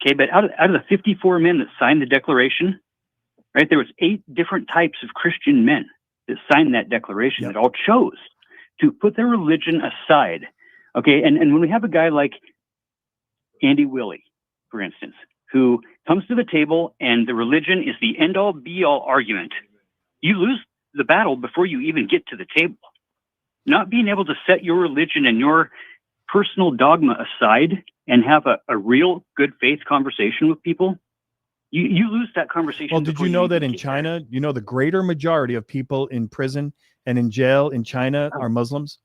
Okay, but out of the 54 men that signed the Declaration, right, there was 8 different types of Christian men that signed that Declaration that all chose to put their religion aside. Okay, and when we have a guy like Andy Willey, for instance, who comes to the table and the religion is the end-all, be-all argument, you lose the battle before you even get to the table. Not being able to set your religion and your personal dogma aside and have a real good faith conversation with people, you lose that conversation. Well, did you know that in China, the greater majority of people in prison and in jail in China are Muslims?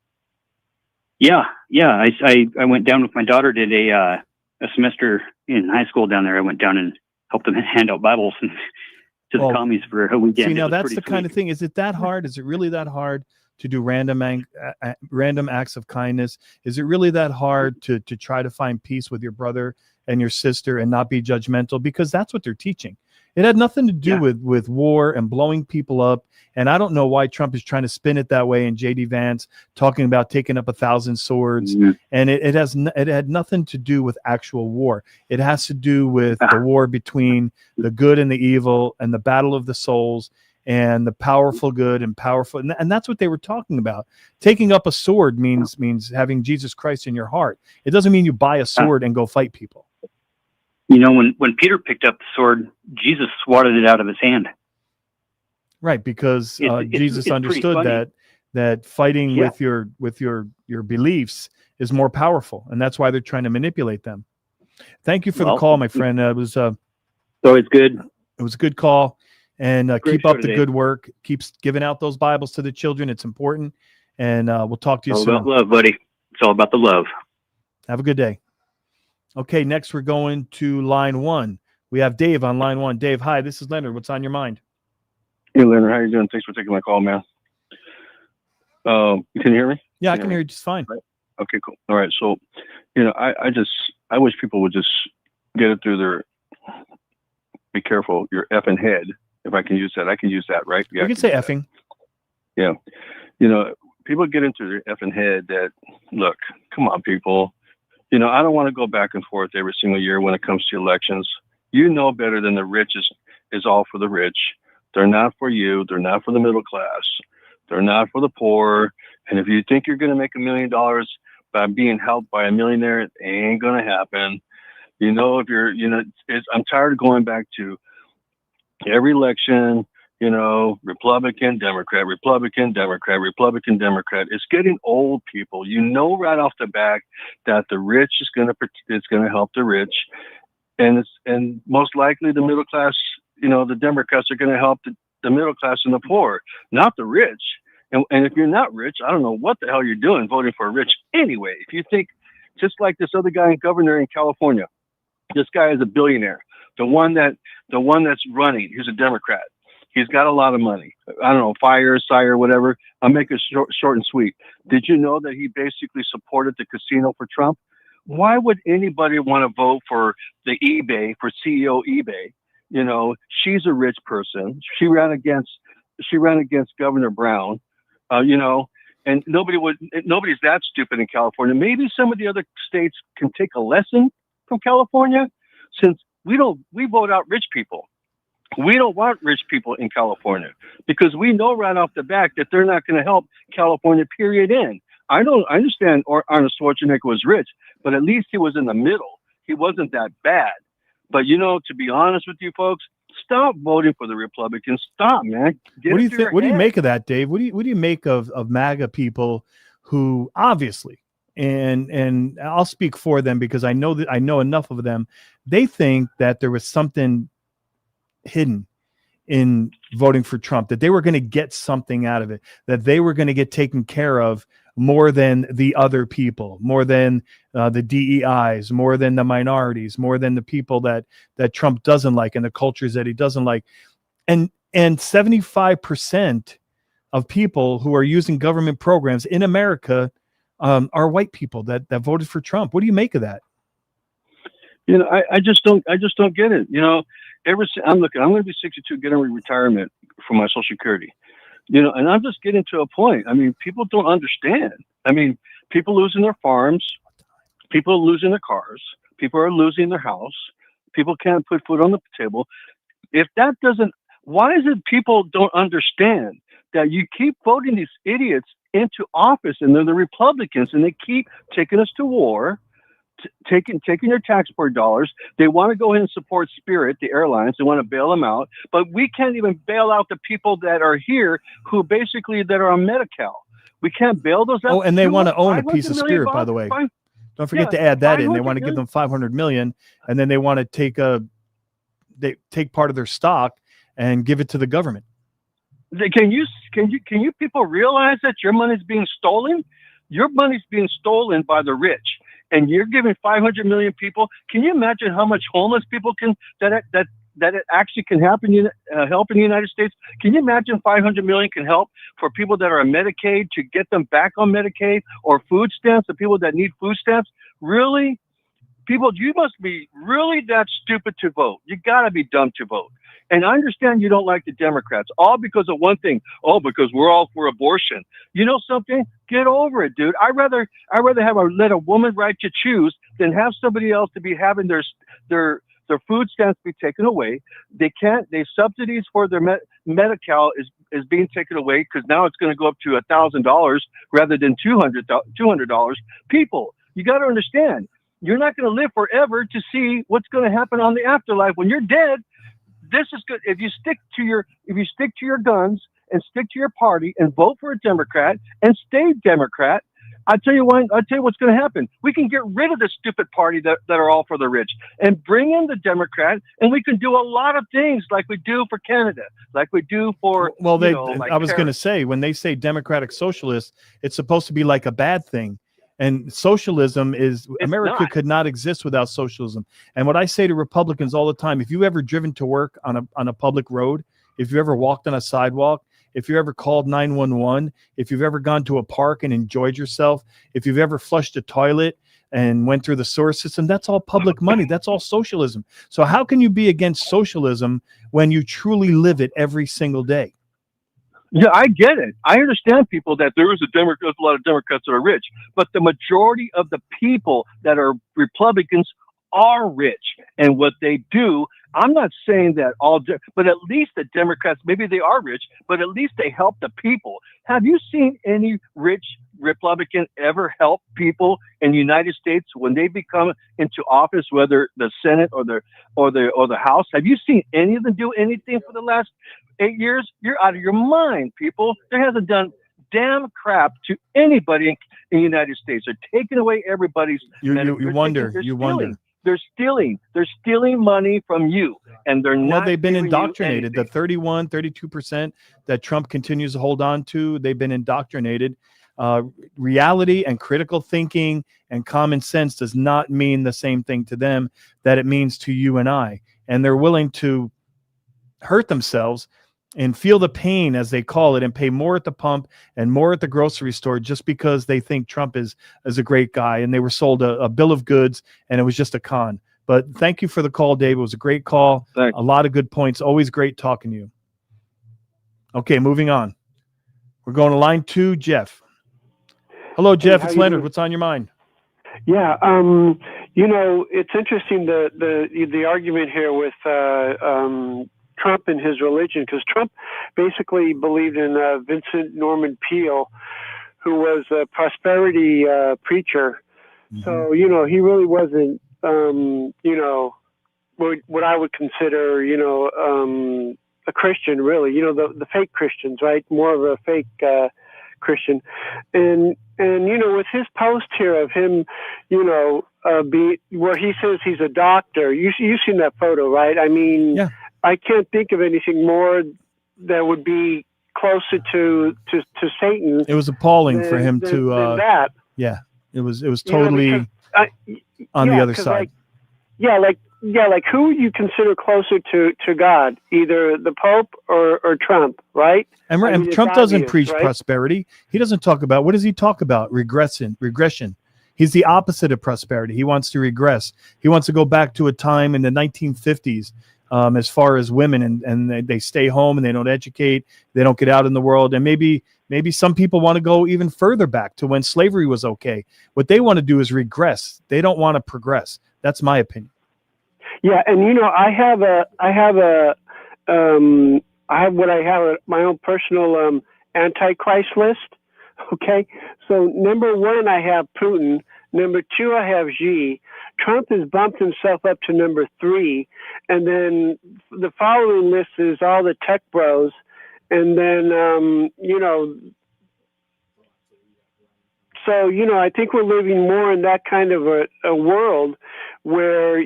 Yeah. I went down with my daughter, did a semester in high school down there. I went down and helped them hand out Bibles to the commies for a weekend. See, now that's the kind of thing. Is it that hard? Is it really that hard to do random acts of kindness? Is it really that hard to try to find peace with your brother and your sister and not be judgmental? Because that's what they're teaching. It had nothing to do with war and blowing people up. And I don't know why Trump is trying to spin it that way. And J.D. Vance talking about taking up 1,000 swords. And it had nothing to do with actual war. It has to do with the war between the good and the evil and the battle of the souls and the powerful good and powerful. And that's what they were talking about. Taking up a sword means having Jesus Christ in your heart. It doesn't mean you buy a sword and go fight people. You know, when Peter picked up the sword, Jesus swatted it out of his hand. Right, because Jesus it's understood that fighting with your beliefs is more powerful, and that's why they're trying to manipulate them. Thank you for the call, my friend. It was always good. It was a good call, and keep show up the today. good work. Keep giving out those Bibles to the children. It's important, and we'll talk to you All soon. about love, buddy. It's all about the love. Have a good day. Okay, next we're going to line 1. We have Dave on line 1. Dave, hi, this is Leonard. What's on your mind? Hey, Leonard, how you doing? Thanks for taking my call, man. Can you hear me? Yeah, I can hear you just fine. Right. Okay, cool. All right. So, I wish people would just get it through their, be careful, your effing head. If I can use that, I can use that, right? You can say effing. Yeah. People get into their effing head that, look, come on, people. I don't want to go back and forth every single year when it comes to elections. You know better than the rich is all for the rich. They're not for you. They're not for the middle class. They're not for the poor. And if you think you're going to make $1 million by being helped by a millionaire, it ain't going to happen. I'm tired of going back to every election, Republican, Democrat, Republican, Democrat, Republican, Democrat. It's getting old, people. Right off the bat that the rich is going to help the rich, and most likely the middle class. The Democrats are going to help the middle class and the poor, not the rich. And if you're not rich, I don't know what the hell you're doing voting for a rich anyway. If you think, just like this other guy in governor in California, this guy is a billionaire. The one that's running, he's a Democrat. He's got a lot of money. I don't know, Sire, whatever. I'll make it short and sweet. Did you know that he basically supported the casino for Trump? Why would anybody want to vote for the eBay, for CEO eBay? She's a rich person. She ran against Governor Brown, and nobody's that stupid in California. Maybe some of the other states can take a lesson from California, since we vote out rich people. We don't want rich people in California because we know right off the bat that they're not going to help California, period. I understand Arnold Schwarzenegger was rich, but at least he was in the middle. He wasn't that bad. But, to be honest with you folks, stop voting for the Republicans. Stop, man. What do you think? What do you make of that, Dave? What do you make of MAGA people who obviously, and I'll speak for them because I know enough of them. They think that there was something hidden in voting for Trump, that they were going to get something out of it, that they were going to get taken care of more than the other people, more than the DEIs, more than the minorities, more than the people that Trump doesn't like and the cultures that he doesn't like. And 75% of people who are using government programs in America are white people that voted for Trump. What do you make of that? I just don't get it. I'm going to be 62, getting retirement from my Social Security. And I'm just getting to a point. I mean, people don't understand. I mean, people losing their farms, people are losing their cars, people are losing their house, people can't put food on the table. Why is it people don't understand that you keep voting these idiots into office, and they're the Republicans, and they keep taking us to war, taking your taxpayer dollars. They want to go ahead and support Spirit, the airlines. They want to bail them out, but we can't even bail out the people that are here who basically that are on Medi-Cal. We can't bail those out. Oh, and they want to own a piece of Spirit, by the way. Don't forget to add that in. They want to give them $500 million, and then they want to take part of their stock and give it to the government. Can you people realize that your money is being stolen? Your money's being stolen by the rich. And you're giving 500 million people. Can you imagine how much homeless people that that it actually can happen, help in the United States? Can you imagine 500 million can help for people that are on Medicaid to get them back on Medicaid, or food stamps, the people that need food stamps? Really? People, you must be really that stupid to vote. You got to be dumb to vote. And I understand you don't like the Democrats, all because of one thing. Oh, because we're all for abortion. You know something? Get over it, dude. I'd rather let a woman right to choose than have somebody else to be having their food stamps be taken away. They subsidies for their Medi-Cal is being taken away because now it's going to go up to $1,000 rather than $200. People, you got to understand, you're not going to live forever to see what's going to happen on the afterlife when you're dead. This is good. If you stick to your guns and stick to your party and vote for a Democrat and stay Democrat, I'll tell you what's going to happen. We can get rid of the stupid party that are all for the rich and bring in the Democrat, and we can do a lot of things like we do for Canada, like we do for I was going to say, when they say democratic socialist, it's supposed to be like a bad thing. And socialism America could not exist without socialism. And what I say to Republicans all the time, if you've ever driven to work on a public road, if you ever walked on a sidewalk, if you ever called 911, if you've ever gone to a park and enjoyed yourself, if you've ever flushed a toilet and went through the sewer system, that's all public money. That's all socialism. So how can you be against socialism when you truly live it every single day? Yeah, I get it. I understand people that there's a lot of Democrats that are rich, but the majority of the people that are Republicans are rich. And what they do, I'm not saying that but at least the Democrats, maybe they are rich, but at least they help the people. Have you seen any rich Republican ever help people in the United States when they become into office, whether the Senate or the House? Have you seen any of them do anything for the last 8 years? You're out of your mind, people. They hasn't done damn crap to anybody in the United States. They're taking away everybody's. You wonder. They're stealing money from you, and they're not. Well, they've been indoctrinated. The 32% that Trump continues to hold on to, they've been indoctrinated. Reality and critical thinking and common sense does not mean the same thing to them that it means to you and I. And they're willing to hurt themselves and feel the pain, as they call it, and pay more at the pump and more at the grocery store just because they think Trump is a great guy, and they were sold a bill of goods, and it was just a con. But thank you for the call, Dave. It was a great call. Thanks. A lot of good points. Always great talking to you. Okay, moving on. We're going to line 2, Jeff. Hello, Jeff. It's Leonard. What's on your mind? Yeah, it's interesting the argument here with Trump and his religion, because Trump basically believed in Vincent Norman Peale, who was a prosperity preacher. Mm-hmm. So, he really wasn't, what I would consider, a Christian, really, the fake Christians, right? More of a fake Christian. And with his post here of him, where he says he's a doctor, you've seen that photo, right? I mean, yeah. I can't think of anything more that would be closer to Satan. It was appalling for him to than that. Yeah, it was totally on the other side. Like who would you consider closer to God? Either the Pope or Trump, right? And Trump doesn't preach prosperity. He doesn't talk about, what does he talk about? Regression. He's the opposite of prosperity. He wants to regress. He wants to go back to a time in the 1950s. As far as women, and they stay home and they don't educate, they don't get out in the world. And maybe some people want to go even further back to when slavery was okay. What they want to do is regress. They don't want to progress. That's my opinion. Yeah, and I have my own personal antichrist list. Okay, so number 1, I have Putin. Number 2, I have Xi. Trump has bumped himself up to number 3. And then the following list is all the tech bros. And then, so, I think we're living more in that kind of a world where,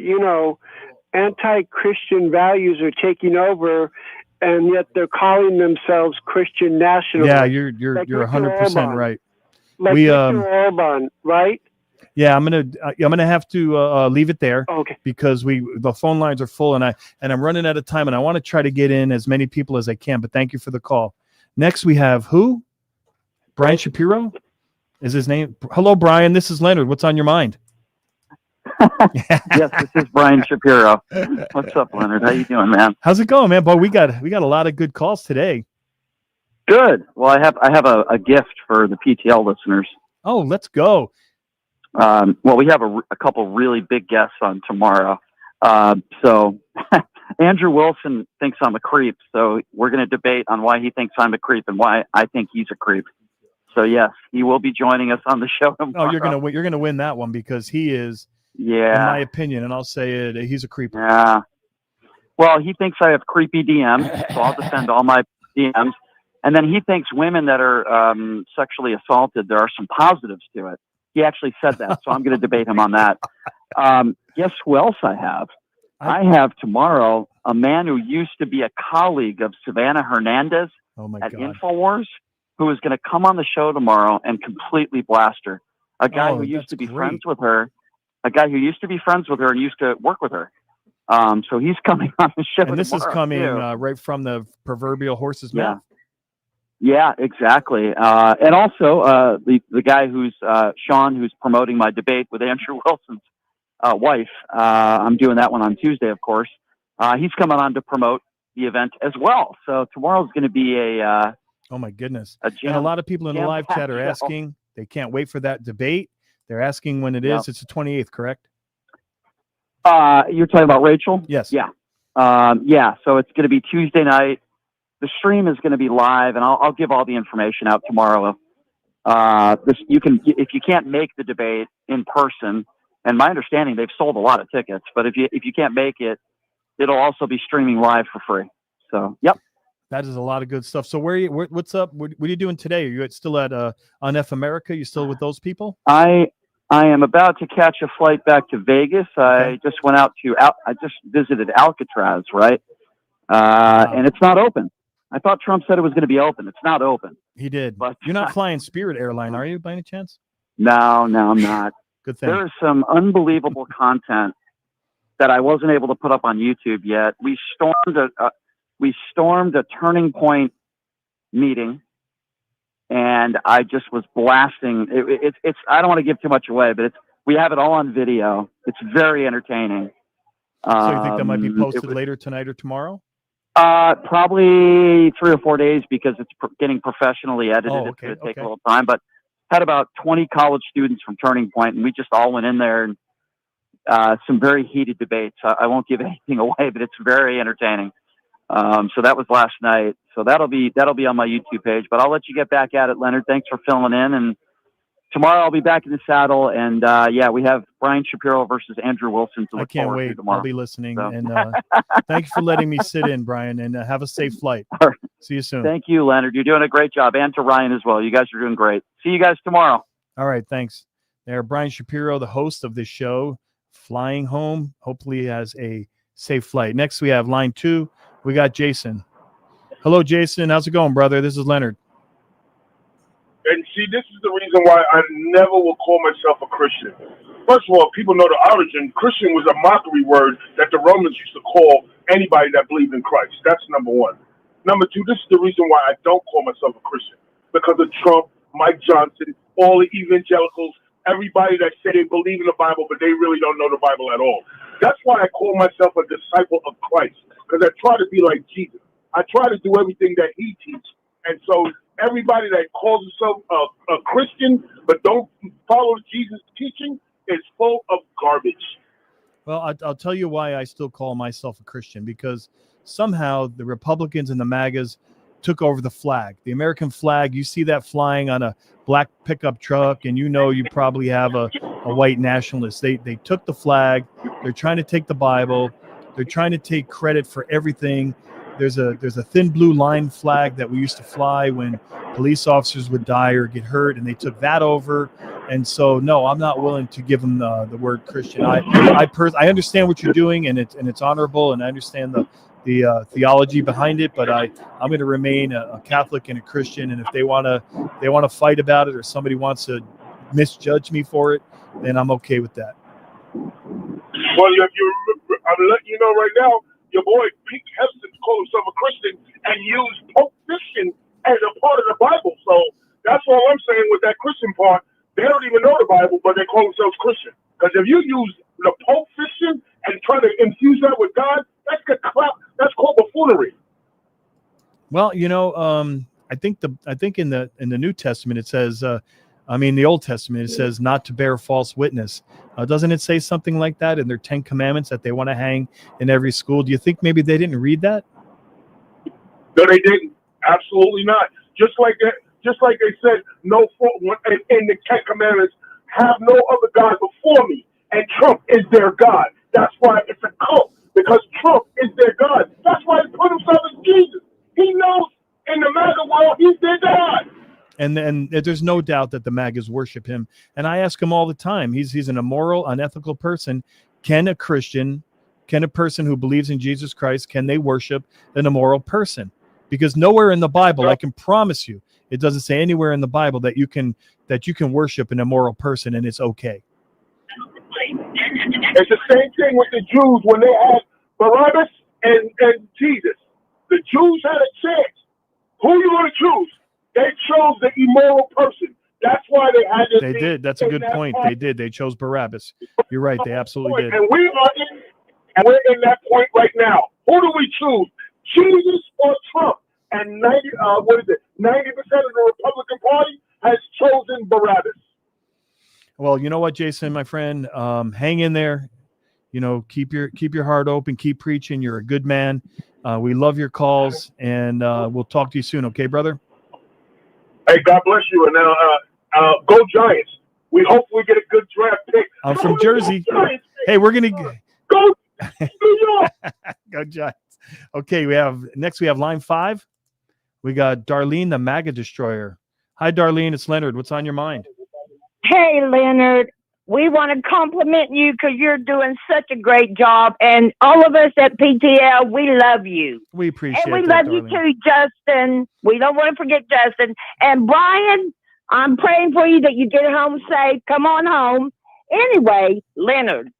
anti-Christian values are taking over, and yet they're calling themselves Christian nationalists. Yeah, you're 100% right. Like Viktor Orban, right? Yeah, I'm gonna have to leave it there. Oh, okay. Because the phone lines are full, and I'm running out of time, and I want to try to get in as many people as I can. But thank you for the call. Next, we have who? Brian Shapiro is his name. Hello, Brian. This is Leonard. What's on your mind? Yes, this is Brian Shapiro. What's up, Leonard? How you doing, man? How's it going, man? Boy, we got a lot of good calls today. Good. Well, I have a gift for the PTL listeners. Oh, let's go. Well, we have a couple really big guests on tomorrow. So Andrew Wilson thinks I'm a creep. So we're going to debate on why he thinks I'm a creep and why I think he's a creep. So yes, he will be joining us on the show tomorrow. Oh, you're gonna win that one because he is, in my opinion, and I'll say it, he's a creeper. Yeah. Well, he thinks I have creepy DMs, so I'll defend all my DMs. And then he thinks women that are sexually assaulted, there are some positives to it. He actually said that, so I'm going to debate him on that. Guess who else I have? I have tomorrow a man who used to be a colleague of Savannah Hernandez at InfoWars, who is going to come on the show tomorrow and completely blast her. A guy who used to be friends with her, and used to work with her. So he's coming on the show. And this is coming right from the proverbial horse's mouth. Yeah, exactly. And also the guy who's Sean, who's promoting my debate with Andrew Wilson's wife. I'm doing that one on Tuesday, of course. He's coming on to promote the event as well. So tomorrow's going to be oh my goodness. And a lot of people in the live chat are asking. They can't wait for that debate. They're asking when it is. Yep. It's the 28th, correct? You're talking about Rachel? Yes. Yeah. So it's going to be Tuesday night. The stream is going to be live, and I'll give all the information out tomorrow. If you can't make the debate in person, and my understanding they've sold a lot of tickets, but if you can't make it, it'll also be streaming live for free. So, yep. That is a lot of good stuff. So what's up? What are you doing today? Are you still at on F America? You still with those people? I am about to catch a flight back to Vegas. I just went out I just visited Alcatraz, right? And it's not open. I thought Trump said it was going to be open. It's not open. He did. But you're not flying Spirit Airline, are you, by any chance? No, I'm not. Good thing. There is some unbelievable content that I wasn't able to put up on YouTube yet. We stormed a Turning Point meeting, and I just was blasting. It's I don't want to give too much away, but we have it all on video. It's very entertaining. So you think that might be posted later tonight or tomorrow? Probably 3 or 4 days because it's getting professionally edited. It's going to take a little time, but had about 20 college students from Turning Point, and we just all went in there and some very heated debates. I won't give anything away, but it's very entertaining. So that was last night. So that'll be on my YouTube page, but I'll let you get back at it, Leonard. Thanks for filling in. And tomorrow I'll be back in the saddle. And we have Brian Shapiro versus Andrew Wilson to look I can't forward wait. to tomorrow. I'll be listening. So. And thanks for letting me sit in, Brian, and have a safe flight. See you soon. Thank you, Leonard. You're doing a great job. And to Ryan as well. You guys are doing great. See you guys tomorrow. All right. Thanks. There, Brian Shapiro, the host of this show, flying home. Hopefully he has a safe flight. Next, we have line 2. We got Jason. Hello, Jason. How's it going, brother? This is Leonard. And see, this is the reason why I never will call myself a Christian. First of all, people know the origin. Christian was a mockery word that the Romans used to call anybody that believed in Christ. That's number one. Number two, this is the reason why I don't call myself a Christian. Because of Trump, Mike Johnson, all the evangelicals, everybody that say they believe in the Bible, but they really don't know the Bible at all. That's why I call myself a disciple of Christ. Because I try to be like Jesus. I try to do everything that he teaches. And so everybody that calls himself a Christian but don't follow Jesus' teaching is full of garbage. Well, I'll tell you why I still call myself a Christian, because somehow the Republicans and the MAGAs took over the flag. The American flag, you see that flying on a black pickup truck, and you probably have a white nationalist. They took the flag. They're trying to take the Bible. They're trying to take credit for everything. There's a thin blue line flag that we used to fly when police officers would die or get hurt, and they took that over. And so, no, I'm not willing to give them the word Christian. I understand what you're doing, and it's honorable, and I understand the theology behind it. But I'm going to remain a Catholic and a Christian. And if they want to fight about it, or somebody wants to misjudge me for it, then I'm okay with that. Well, if you remember, I'm letting you know right now, your boy Pete Heston called himself a Christian and used Pope Christian as a part of the Bible. So that's all I'm saying with that Christian part. They don't even know the Bible, but they call themselves Christian. Because if you use the Pope Christian and try to infuse that with God, that's called buffoonery. Well, I think in the New Testament it says, the Old Testament it says not to bear false witness. Doesn't it say something like that in their 10 Commandments that they want to hang in every school? Do you think maybe they didn't read that? No, they didn't. Absolutely not. Just like they said, no in the 10 Commandments, have no other God before me, and Trump is their God. That's why it's a cult, because Trump is their God. That's why he put himself as Jesus. He knows in the MAGA world he's their God. And there's no doubt that the MAGAs worship him. And I ask him all the time. He's an immoral, unethical person. Can a person who believes in Jesus Christ, can they worship an immoral person? Because nowhere in the Bible, I can promise you, it doesn't say anywhere in the Bible that you can worship an immoral person and it's okay. It's the same thing with the Jews when they had Barabbas and Jesus. The Jews had a chance. Who you going to choose? They chose the immoral person. That's why they had to. They did. That's a good point. They did. They chose Barabbas. You're right. They absolutely did. And we're in that point right now. Who do we choose? Jesus or Trump? And 90% of the Republican Party has chosen Barabbas. Well, you know what, Jason, my friend, hang in there. Keep your heart open. Keep preaching. You're a good man. We love your calls, and we'll talk to you soon. Okay, brother? Hey, God bless you. And now, go Giants. We hopefully get a good draft pick. I'm from Jersey. Hey, we're going to go New York. Go Giants. Okay, we have line 5. We got Darlene, the MAGA destroyer. Hi, Darlene. It's Leonard. What's on your mind? Hey, Leonard. We want to compliment you because you're doing such a great job. And all of us at PTL, we love you. We appreciate it. And we love you too, Justin. We don't want to forget Justin. And Brian, I'm praying for you that you get home safe. Come on home. Anyway, Leonard,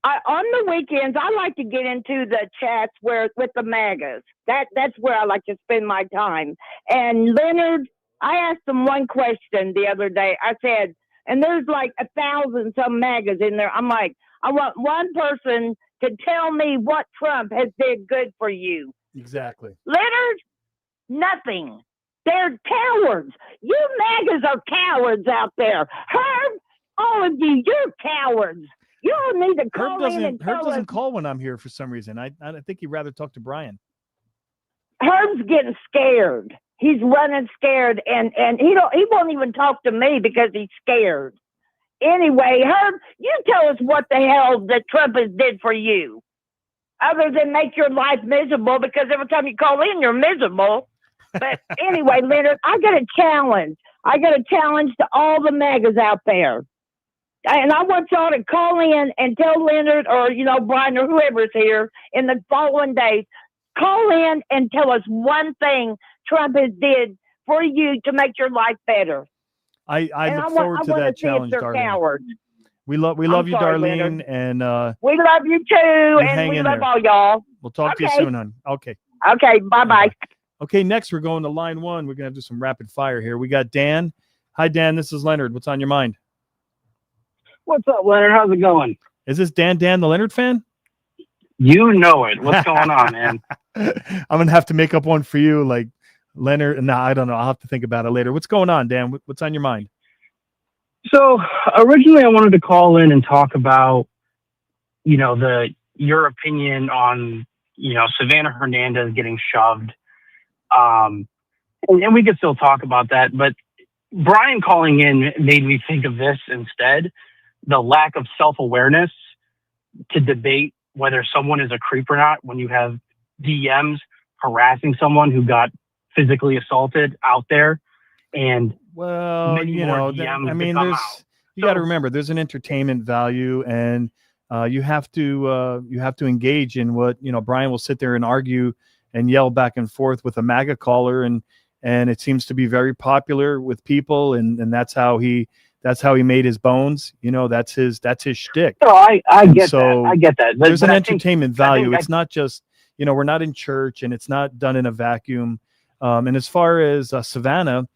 on the weekends, I like to get into the chats with the MAGAs. That's where I like to spend my time. And Leonard, I asked them one question the other day. I said, and there's like 1,000 some MAGAs in there. I'm like, I want one person to tell me what Trump has did good for you. Exactly. Leonard, nothing. They're cowards. You MAGAs are cowards out there. Herb, all of you, you're cowards. You don't need to call in and tell Herb doesn't us. call when I'm here for some reason. I think he'd rather talk to Brian. Herb's getting scared. He's running scared, and he won't even talk to me because he's scared. Anyway, Herb, you tell us what the hell that Trump has did for you, other than make your life miserable, because every time you call in, you're miserable. But anyway, Leonard, I got a challenge. I got a challenge to all the MAGAs out there. And I want y'all to call in and tell Leonard or, Brian or whoever's here in the following days, call in and tell us one thing Trump has did for you to make your life better. I look forward to that challenge, Darlene. Cowards. We love you, sorry, Darlene, Leonard. and we love you too, and hang we in love there. all y'all. We'll talk to you Okay. soon, hon. Okay. Okay, bye-bye. Okay, next we're going to line 1. We're going to do some rapid fire here. We got Dan. Hi, Dan. This is Leonard. What's on your mind? What's up, Leonard? How's it going? Is this Dan, the Leonard fan? You know it. What's going on, man? I'm going to have to make up one for you, like Leonard. No, I don't know. I'll have to think about it later. What's going on, Dan? What's on your mind? So originally I wanted to call in and talk about, your opinion on, Savannah Hernandez getting shoved. And we could still talk about that, but Brian calling in made me think of this instead, the lack of self-awareness to debate whether someone is a creep or not when you have DMs harassing someone who got physically assaulted out there. And well, you got to remember there's an entertainment value, and you have to engage in what Brian will sit there and argue and yell back and forth with a MAGA caller, and it seems to be very popular with people, and that's how he That's how he made his bones. That's his shtick. No, I And get so that. I get that. there's But an I think- entertainment I value. think It's not just, we're not in church, and it's not done in a vacuum. And as far as Savannah,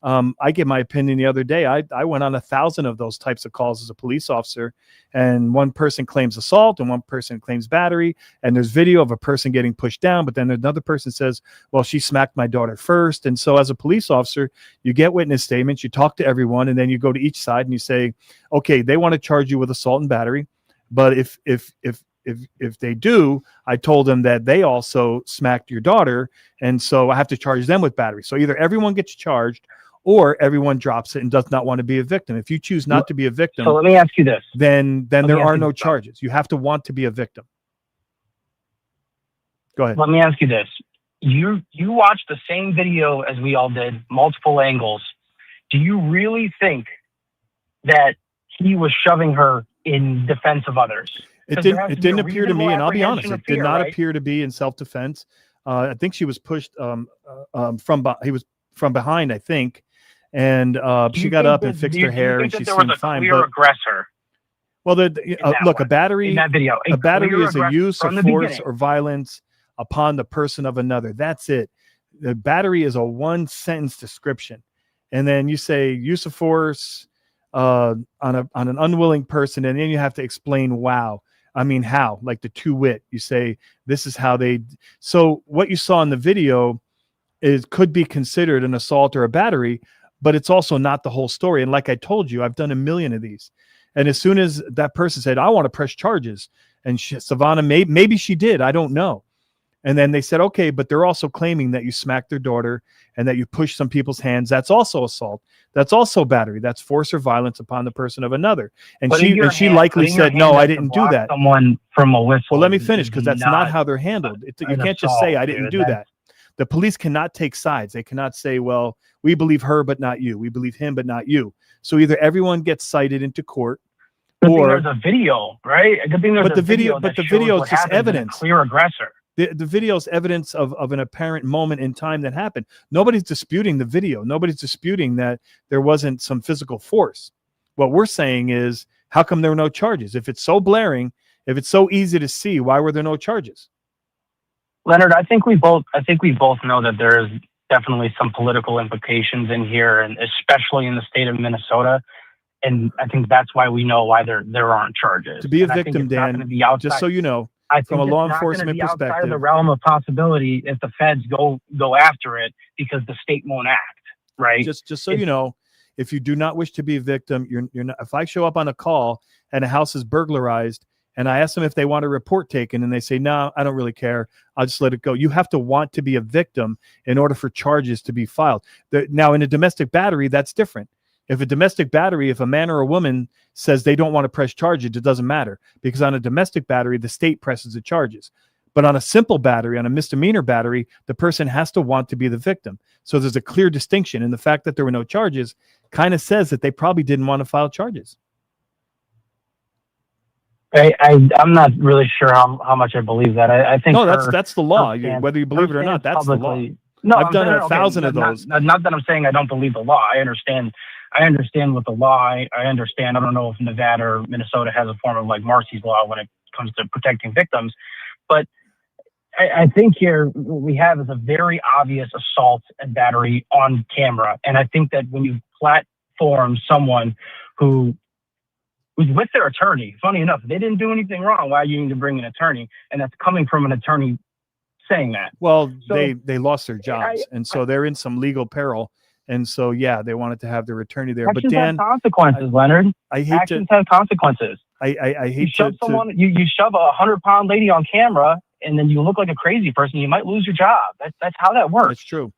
I gave my opinion the other day. I went on 1,000 of those types of calls as a police officer, and one person claims assault and one person claims battery, and there's video of a person getting pushed down, but then another person says, well, she smacked my daughter first. And so as a police officer, you get witness statements, you talk to everyone, and then you go to each side and you say, okay, they want to charge you with assault and battery, but if they do, I told them that they also smacked your daughter, and so I have to charge them with battery. So either everyone gets charged, or everyone drops it and does not want to be a victim. If you choose not to be a victim, So let me ask you this. then Let me there ask are you no this. charges. You have to want to be a victim. Go ahead. Let me ask you this. You watched the same video as we all did, multiple angles. Do you really think that he was shoving her in defense of others? It 'Cause there has didn't. It to be a didn't appear to me, reasonable and I'll be honest, apprehension of it did fear, not right? appear to be in self-defense. I think she was pushed he was from behind, I think, and Do she you got think up and that- fixed do you- her do you hair, think and that she there was seemed a fine. clear But aggressor well, that look, a one, battery, in that video? a battery clear is a aggressor use from of the force beginning. or violence upon the person of another. That's it. The battery is a one-sentence description, and then you say use of force on an unwilling person, and then you have to explain how, like the two-wit. You say this is how they. So what you saw in the video could be considered an assault or a battery, but it's also not the whole story. And like I told you, I've done a million of these. And as soon as that person said, I want to press charges, and Savannah, maybe she did, I don't know. And then they said, okay, but they're also claiming that you smacked their daughter and that you pushed some people's hands. That's also assault. That's also battery. That's force or violence upon the person of another. And she likely said, no, I didn't do that. Someone from a whistle. Well, let me finish, because that's not how they're handled. You an can't just say, assault, I didn't dude. do that. The police cannot take sides. They cannot say, well, we believe her, but not you. We believe him, but not you. So either everyone gets cited into court, Good thing or there's a video, right? Good thing there's but a the video, that but the shows video what is just happens in a evidence. clear aggressor. The video is evidence of an apparent moment in time that happened. Nobody's disputing the video. Nobody's disputing that there wasn't some physical force. What we're saying is, how come there were no charges? If it's so blaring, if it's so easy to see, why were there no charges? Leonard, I think we both know that there's definitely some political implications in here, and especially in the state of Minnesota. And I think that's why we know why there aren't charges. To be a And I think victim, it's not Dan, gonna be outside- just so you know, I think from a it's law not gonna enforcement be outside of perspective, the realm of possibility if the feds go after it because the state won't act, right? just so you know, if you do not wish to be a victim, you're not. If I show up on a call and a house is burglarized, and I ask them if they want a report taken, and they say, no, I don't really care, I'll just let it go. You have to want to be a victim in order for charges to be filed. Now, in a domestic battery, that's different. If a domestic battery, if a man or a woman says they don't want to press charges, it doesn't matter, because on a domestic battery, the state presses the charges. But on a simple battery, on a misdemeanor battery, the person has to want to be the victim. So there's a clear distinction. And the fact that there were no charges kind of says that they probably didn't want to file charges. I'm not really sure how much I believe that. I think no, that's the law. Whether you believe it or not, that's the law. publicly. No, I've done 1,000 of those. Not that I'm saying I don't believe the law. I understand what the law. I understand. I don't know if Nevada or Minnesota has a form of like Marcy's law when it comes to protecting victims, but I think here what we have is a very obvious assault and battery on camera. And I think that when you platform someone who's with their attorney, funny enough, they didn't do anything wrong. Why you need to bring an attorney? And that's coming from an attorney saying that. Well, So, they lost their jobs, and so they're in some legal peril. And so, yeah, they wanted to have their attorney there. Actions But Dan, have consequences, Leonard. I hate Actions have consequences. I You hate shove someone. You shove a 100-pound lady on camera, and then you look like a crazy person. You might lose your job. That's how that works. That's true.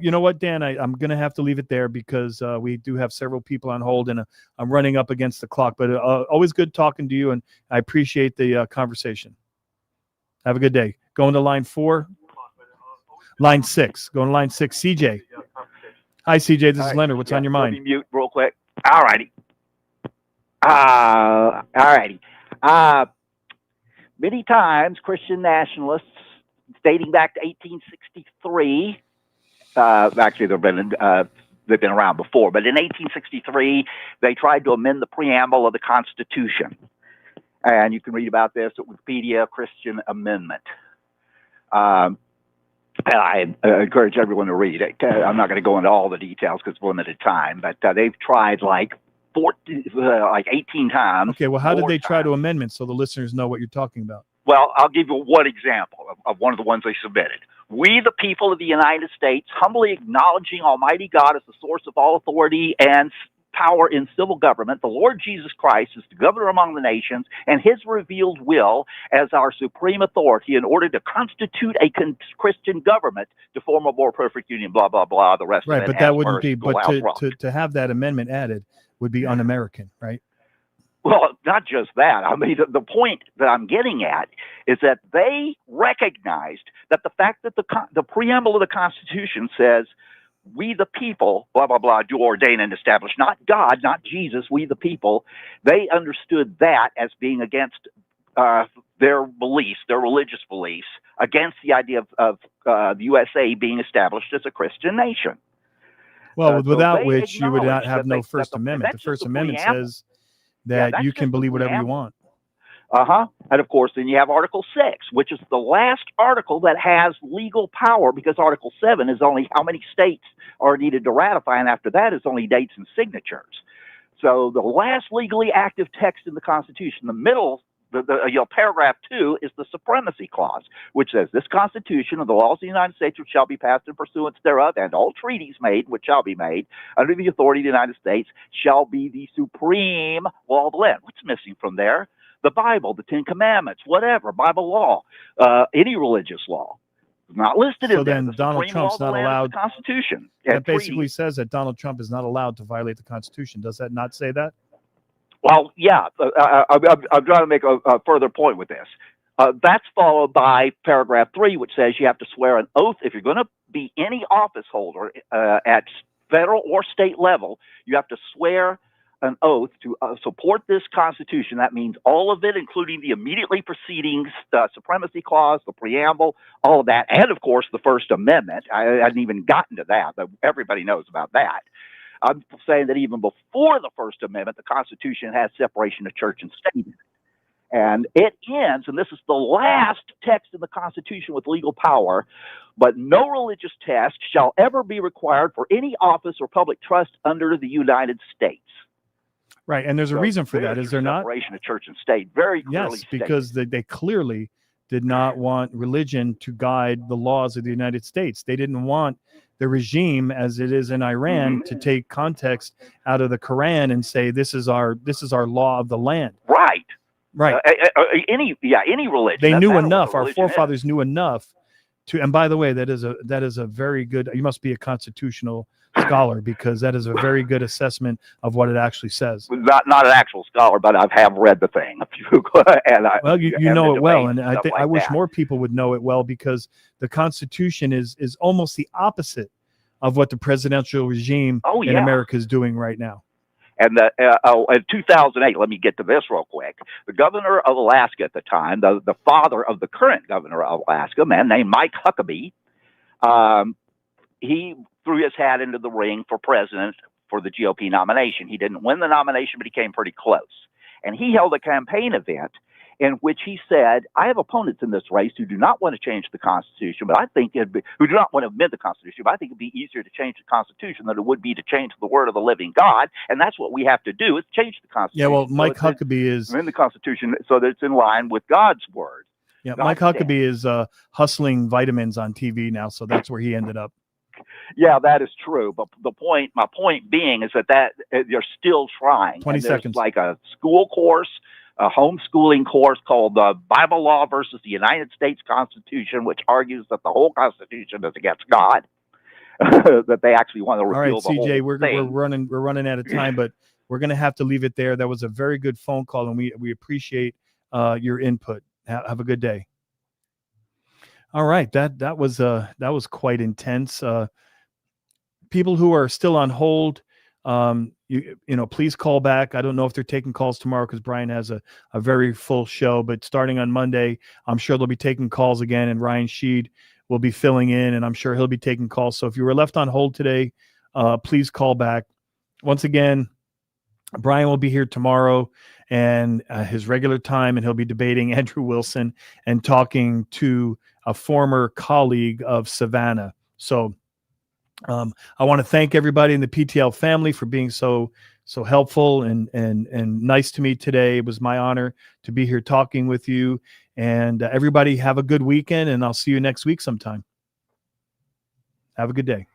You know what, Dan? I'm going to have to leave it there because we do have several people on hold, and I'm running up against the clock. But always good talking to you, and I appreciate the conversation. Have a good day. Going to line 4. Line 6. Going to line 6. CJ. Hi, CJ. This is Leonard. What's on your mind? Let me mute real quick. All righty. All righty. Many times, Christian nationalists, dating back to 1863, actually there have been they've been around before. But in 1863, they tried to amend the preamble of the Constitution. And you can read about this at Wikipedia, Christian Amendment. And I encourage everyone to read it. I'm not going to go into all the details because it's limited time, but they've tried like 18 times. Okay, well, how did they try to amendment so the listeners know what you're talking about? Well, I'll give you one example of one of the ones they submitted. We, the people of the United States, humbly acknowledging Almighty God as the source of all authority and power in civil government, the Lord Jesus Christ is the governor among the nations, and his revealed will as our supreme authority in order to constitute a Christian government to form a more perfect union, blah, blah, blah, the rest of it. Right, but that wouldn't be, but to have that amendment added would be un-American, right? Well, not just that. I mean, the point that I'm getting at is that they recognized that the fact that the preamble of the Constitution says, we the people, blah, blah, blah, do ordain and establish, not God, not Jesus, we the people, they understood that as being against their beliefs, their religious beliefs, against the idea of the USA being established as a Christian nation. Well, without which you would not have no First Amendment. The First Amendment says that you can believe whatever you want. And of course, then you have Article 6, which is the last article that has legal power, because Article 7 is only how many states are needed to ratify, and after that is only dates and signatures. So the last legally active text in the Constitution, the middle, paragraph 2 is the Supremacy Clause, which says this Constitution and the laws of the United States which shall be passed in pursuance thereof, and all treaties made which shall be made under the authority of the United States shall be the supreme law of the land. What's missing from there? The Bible, the Ten Commandments, whatever, Bible law, any religious law. Not listed in there. So then Donald Trump's not allowed. The Constitution. That basically says that Donald Trump is not allowed to violate the Constitution. Does that not say that? Well, yeah. I'm trying to make a further point with this. That's followed by paragraph 3, which says you have to swear an oath. If you're going to be any office holder at federal or state level, you have to swear an oath to support this Constitution. That means all of it, including the immediately preceding Supremacy Clause, the preamble, all of that, and of course the First Amendment. I hadn't even gotten to that, but everybody knows about that. I'm saying that even before the First Amendment, the Constitution has separation of church and state. And it ends, and this is the last text in the Constitution with legal power, but no religious test shall ever be required for any office or public trust under the United States. Right, and there's a reason for that, is there not? Separation of church and state, very clearly Yes, because they clearly did not want religion to guide the laws of the United States. They didn't want the regime, as it is in Iran, to take context out of the Quran and say this is our law of the land. Right. Right. Any religion. They knew enough. Our forefathers knew enough to. And by the way, that is a very good. You must be a constitutional scholar, because that is a very good assessment of what it actually says. Not an actual scholar, but I have read the thing. Well, you know it well, and I wish more people would know it well, because the Constitution is almost the opposite of what the presidential regime in America is doing right now. And in 2008, let me get to this real quick. The governor of Alaska at the time, the father of the current governor of Alaska, a man named Mike Huckabee, he threw his hat into the ring for president for the GOP nomination. He didn't win the nomination, but he came pretty close. And he held a campaign event in which he said, I have opponents in this race who do not want to change the Constitution, but I think who do not want to amend the Constitution, but I think it'd be easier to change the Constitution than it would be to change the word of the living God. And that's what we have to do, is change the Constitution. Yeah, well, Mike Huckabee is in the Constitution so that it's in line with God's word. Yeah, Mike Huckabee is hustling vitamins on TV now, so that's where he ended up. Yeah, that is true. But my point being is that they're still trying. 20 seconds. Like a school course, a homeschooling course called Bible Law versus the United States Constitution, which argues that the whole Constitution is against God. That they actually want to repeal the whole CJ, thing. we're running out of time, but we're going to have to leave it there. That was a very good phone call, and we appreciate your input. Have a good day. All right, that was quite intense. People who are still on hold, please call back. I don't know if they're taking calls tomorrow because Brian has a very full show, but starting on Monday, I'm sure they'll be taking calls again, and Ryan Shead will be filling in, and I'm sure he'll be taking calls. So if you were left on hold today, please call back. Once again, Brian will be here tomorrow and his regular time, and he'll be debating Andrew Wilson and talking to a former colleague of Savannah. So I want to thank everybody in the PTL family for being so helpful and nice to me today. It was my honor to be here talking with you. And everybody have a good weekend, and I'll see you next week sometime. Have a good day.